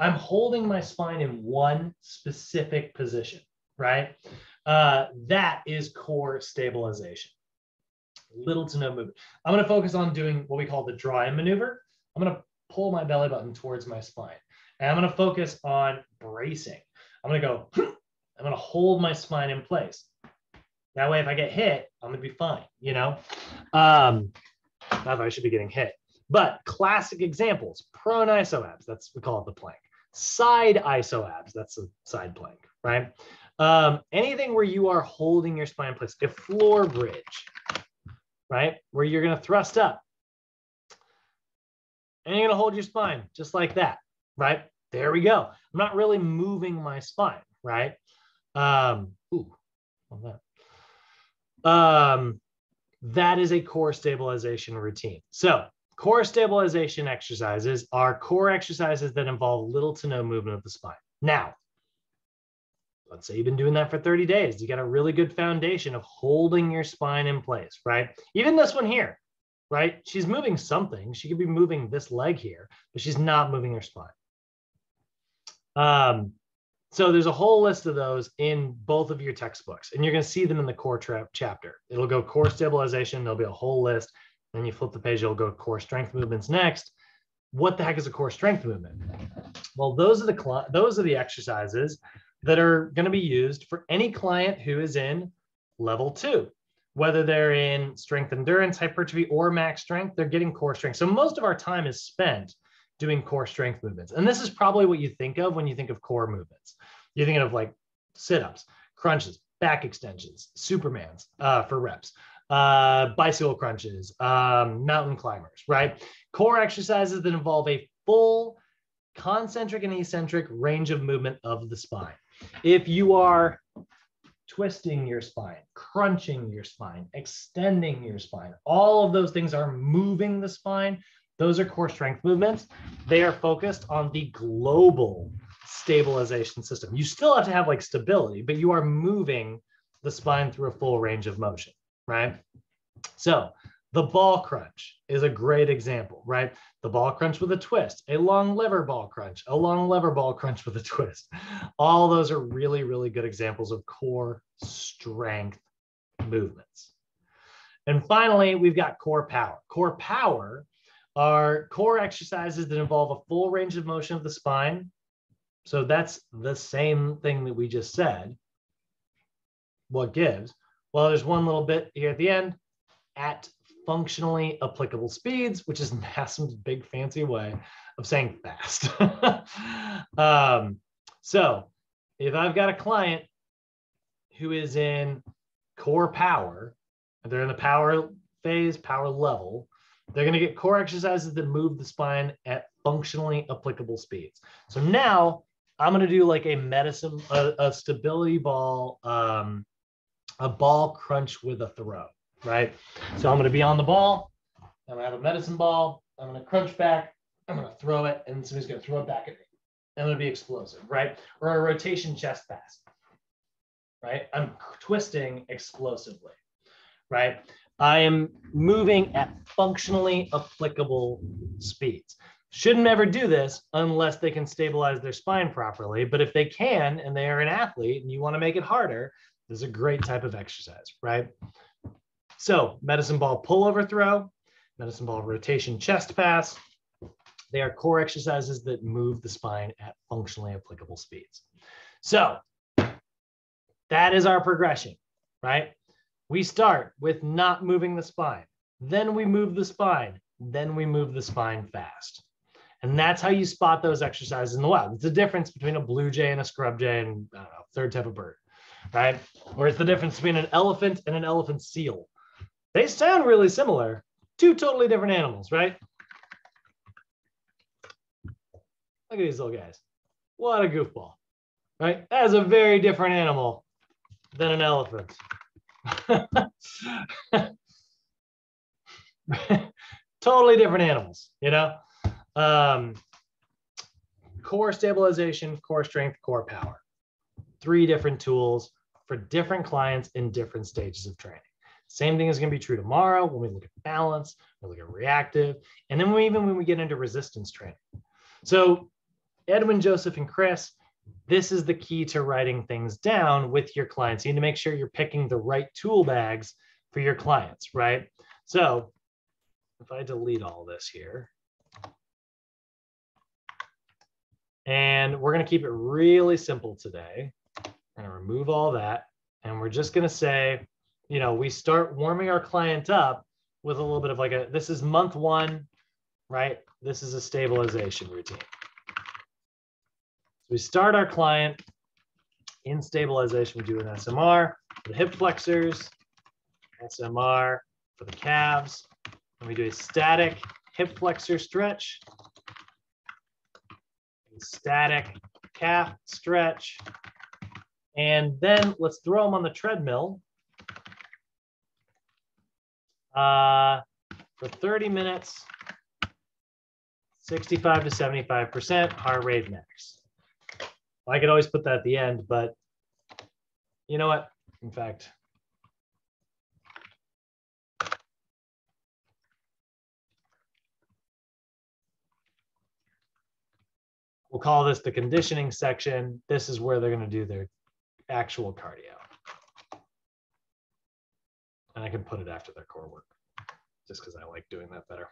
I'm holding my spine in one specific position, right? That is core stabilization. Little to no movement. I'm going to focus on doing what we call the draw-in maneuver. I'm going to pull my belly button towards my spine. And I'm going to focus on bracing. I'm going to go, I'm going to hold my spine in place. That way, if I get hit, I'm going to be fine, you know? Not that I should be getting hit. But classic examples, prone iso-abs, we call it the plank. Side iso-abs, that's a side plank, right? Anything where you are holding your spine in place, a floor bridge, right? Where you're going to thrust up. And you're going to hold your spine just like that, right? There we go. I'm not really moving my spine, right? That is a core stabilization routine. So core stabilization exercises are core exercises that involve little to no movement of the spine. Now, let's say you've been doing that for 30 days. You got a really good foundation of holding your spine in place, right? Even this one here, right? She's moving something. She could be moving this leg here, but she's not moving her spine. So there's a whole list of those in both of your textbooks, and you're going to see them in the core chapter. It'll go core stabilization. There'll be a whole list. Then you flip the page, it'll go core strength movements next. What the heck is a core strength movement? Well, those are the exercises that are going to be used for any client who is in level 2. Whether they're in strength endurance, hypertrophy, or max strength, they're getting core strength. So most of our time is spent doing core strength movements. And this is probably what you think of when you think of core movements. You're thinking of like sit-ups, crunches, back extensions, Supermans for reps, bicycle crunches, mountain climbers, right? Core exercises that involve a full concentric and eccentric range of movement of the spine. If you are twisting your spine, crunching your spine, extending your spine, all of those things are moving the spine. Those are core strength movements. They are focused on the global stabilization system. You still have to have like stability, but you are moving the spine through a full range of motion, right? So the ball crunch is a great example, right? The ball crunch with a twist, a long lever ball crunch, a long lever ball crunch with a twist. All those are really, really good examples of core strength movements. And finally, we've got core power. Core power are core exercises that involve a full range of motion of the spine. So that's the same thing that we just said. What gives? Well, there's one little bit here at the end, at functionally applicable speeds, which is NASM's big fancy way of saying fast. So if I've got a client who is in core power, they're in the power phase, power level, they're going to get core exercises that move the spine at functionally applicable speeds. So now I'm going to do like a stability ball, a ball crunch with a throw, right? So I'm going to be on the ball. I'm going to have a medicine ball. I'm going to crunch back. I'm going to throw it, and somebody's going to throw it back at me. I'm going to be explosive, right? Or a rotation chest pass, right? I'm twisting explosively, right? I am moving at functionally applicable speeds. Shouldn't ever do this unless they can stabilize their spine properly. But if they can, and they are an athlete and you want to make it harder, this is a great type of exercise, right? So medicine ball pullover throw, medicine ball rotation chest pass. They are core exercises that move the spine at functionally applicable speeds. So that is our progression, right? We start with not moving the spine. Then we move the spine. Then we move the spine fast. And that's how you spot those exercises in the wild. It's the difference between a blue jay and a scrub jay and, I don't know, third type of bird, right? Or it's the difference between an elephant and an elephant seal. They sound really similar. Two totally different animals, right? Look at these little guys. What a goofball, right? That is a very different animal than an elephant. Totally different animals, you know? Core stabilization, core strength, core power. 3 different tools for different clients in different stages of training. Same thing is going to be true tomorrow when we look at balance, we look at reactive, and then even when we get into resistance training. So Edwin, Joseph, and Chris, this is the key to writing things down with your clients. You need to make sure you're picking the right tool bags for your clients, right? So if I delete all this here, and we're going to keep it really simple today. We're going to remove all that, and we're just going to say, you know, we start warming our client up with a little bit of like this is month 1, right? This is a stabilization routine. So we start our client in stabilization. We do an SMR for the hip flexors, SMR for the calves, and we do a static hip flexor stretch, a static calf stretch, and then let's throw them on the treadmill for 30 minutes, 65 to 75% heart rate max. I could always put that at the end, but you know what? In fact, we'll call this the conditioning section. This is where they're going to do their actual cardio. And I can put it after their core work, just because I like doing that better.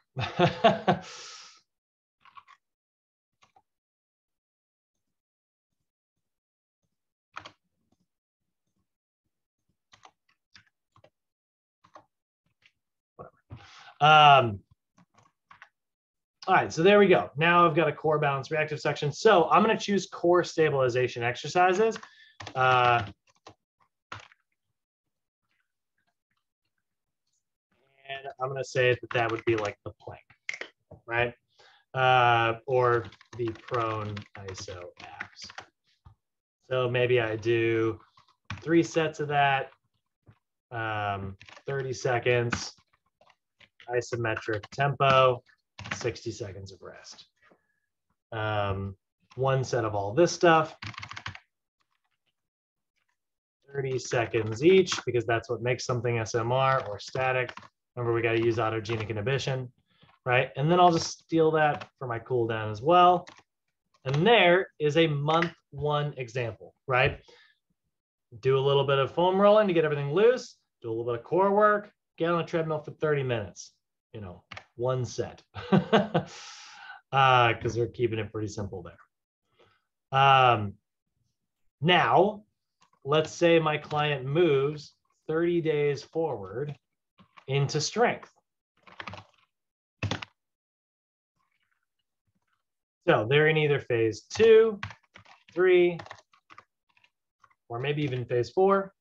All right, so there we go. Now I've got a core balance reactive section. So I'm going to choose core stabilization exercises. And I'm going to say that would be like the plank, right? Or the prone iso abs. So maybe I do 3 sets of that, 30 seconds, isometric tempo, 60 seconds of rest. 1 set of all this stuff, 30 seconds each, because that's what makes something SMR or static. Remember, we got to use autogenic inhibition, right? And then I'll just steal that for my cool down as well. And there is a month 1 example, right? Do a little bit of foam rolling to get everything loose, do a little bit of core work, get on a treadmill for 30 minutes, you know, 1 set, because we're keeping it pretty simple there. Now, let's say my client moves 30 days forward into strength. So they're in either phase 2, 3, or maybe even phase 4.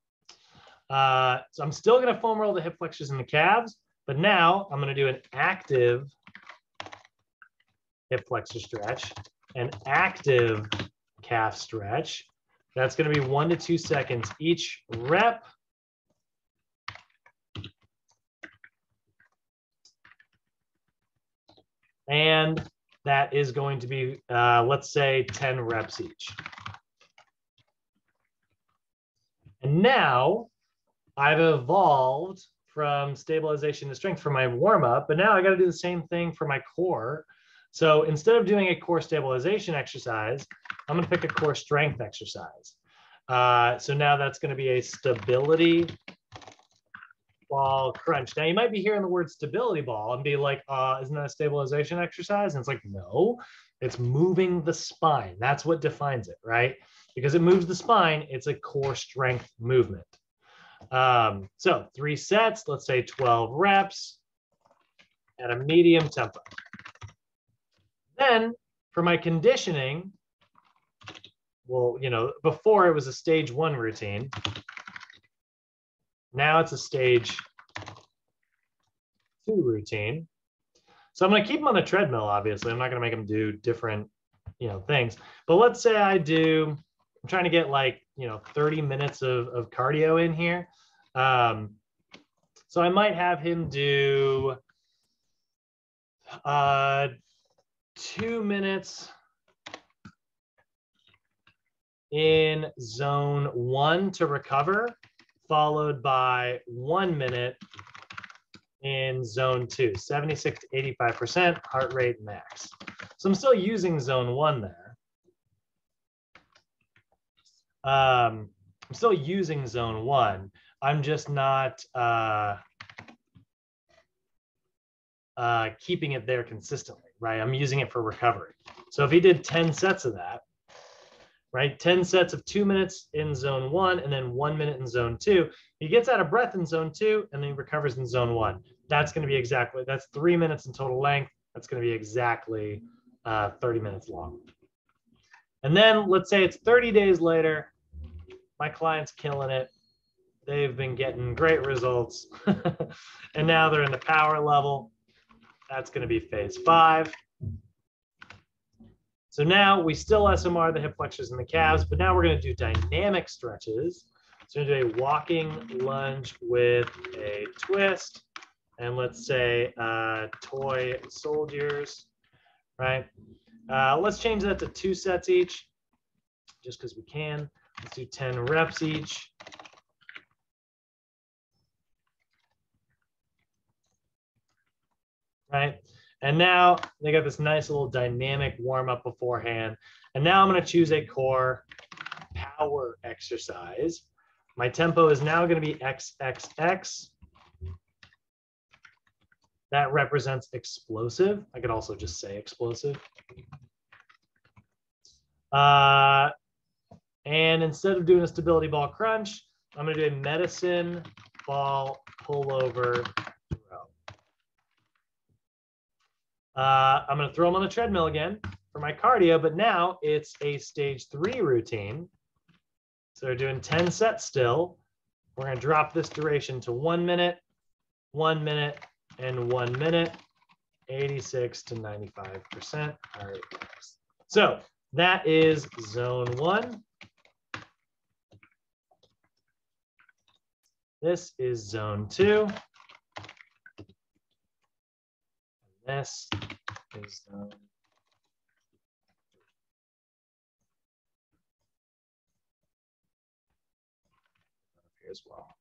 So I'm still going to foam roll the hip flexors and the calves, but now I'm going to do an active hip flexor stretch, an active calf stretch. That's going to be 1 to 2 seconds each rep. And that is going to be, let's say, 10 reps each. And now I've evolved from stabilization to strength for my warm-up, but now I got to do the same thing for my core. So instead of doing a core stabilization exercise, I'm going to pick a core strength exercise. So now that's going to be a stability ball crunch. Now you might be hearing the word stability ball and be like, isn't that a stabilization exercise? And it's like, no, it's moving the spine. That's what defines it, right? Because it moves the spine, it's a core strength movement. So 3 sets, let's say 12 reps at a medium tempo. Then for my conditioning, well, you know, before it was a stage 1 routine. Now it's a stage 2 routine. So I'm going to keep them on the treadmill, obviously. I'm not going to make them do different, you know, things. But let's say I'm trying to get like, you know, 30 minutes of cardio in here. So I might have him do 2 minutes in zone 1 to recover, followed by 1 minute in zone 2, 76 to 85% heart rate max. So I'm still using zone 1 there. I'm still using zone 1. I'm just not keeping it there consistently, right? I'm using it for recovery. So if he did 10 sets of that, right? 10 sets of 2 minutes in zone 1 and then 1 minute in zone 2. He gets out of breath in zone 2 and then he recovers in zone 1. That's going to be exactly, that's 3 minutes in total length. That's going to be exactly 30 minutes long. And then let's say it's 30 days later, my client's killing it. They've been getting great results. And now they're in the power level. That's going to be phase 5. So now we still SMR the hip flexors and the calves, but now we're going to do dynamic stretches. So we're going to do a walking lunge with a twist, and let's say toy soldiers, right? Let's change that to 2 sets each, just because we can. Let's do 10 reps each. Right? And now they got this nice little dynamic warm up beforehand. And now I'm going to choose a core power exercise. My tempo is now going to be XXX. That represents explosive. I could also just say explosive. And instead of doing a stability ball crunch, I'm going to do a medicine ball pullover throw. I'm going to throw them on the treadmill again for my cardio, but now it's a stage 3 routine. So we're doing 10 sets still. We're going to drop this duration to 1 minute, 1 minute, and 1 minute, 86 to 95%. All right. So that is zone 1. This is zone 2. This is zone 3 here as well.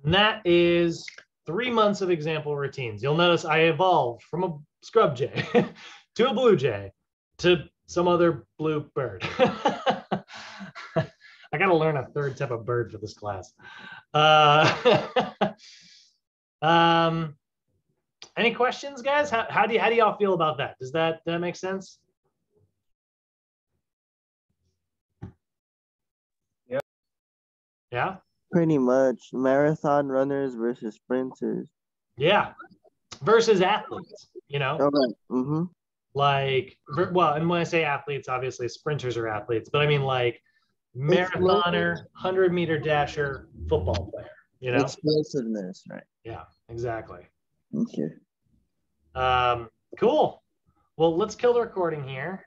And that is 3 months of example routines. You'll notice I evolved from a scrub jay to a blue jay to some other blue bird. I got to learn a 3rd type of bird for this class. Any questions, guys? How do y'all feel about that? Does that make sense? Yeah. Yeah. Pretty much. Marathon runners versus sprinters. Yeah. versus athletes, you know? Okay. Mm-hmm. Like, well, and when I say athletes, obviously sprinters are athletes, but I mean like marathoner, 100-meter dasher, football player, you know? Explosiveness, right? Yeah, exactly. Okay. Cool. Well, let's kill the recording here.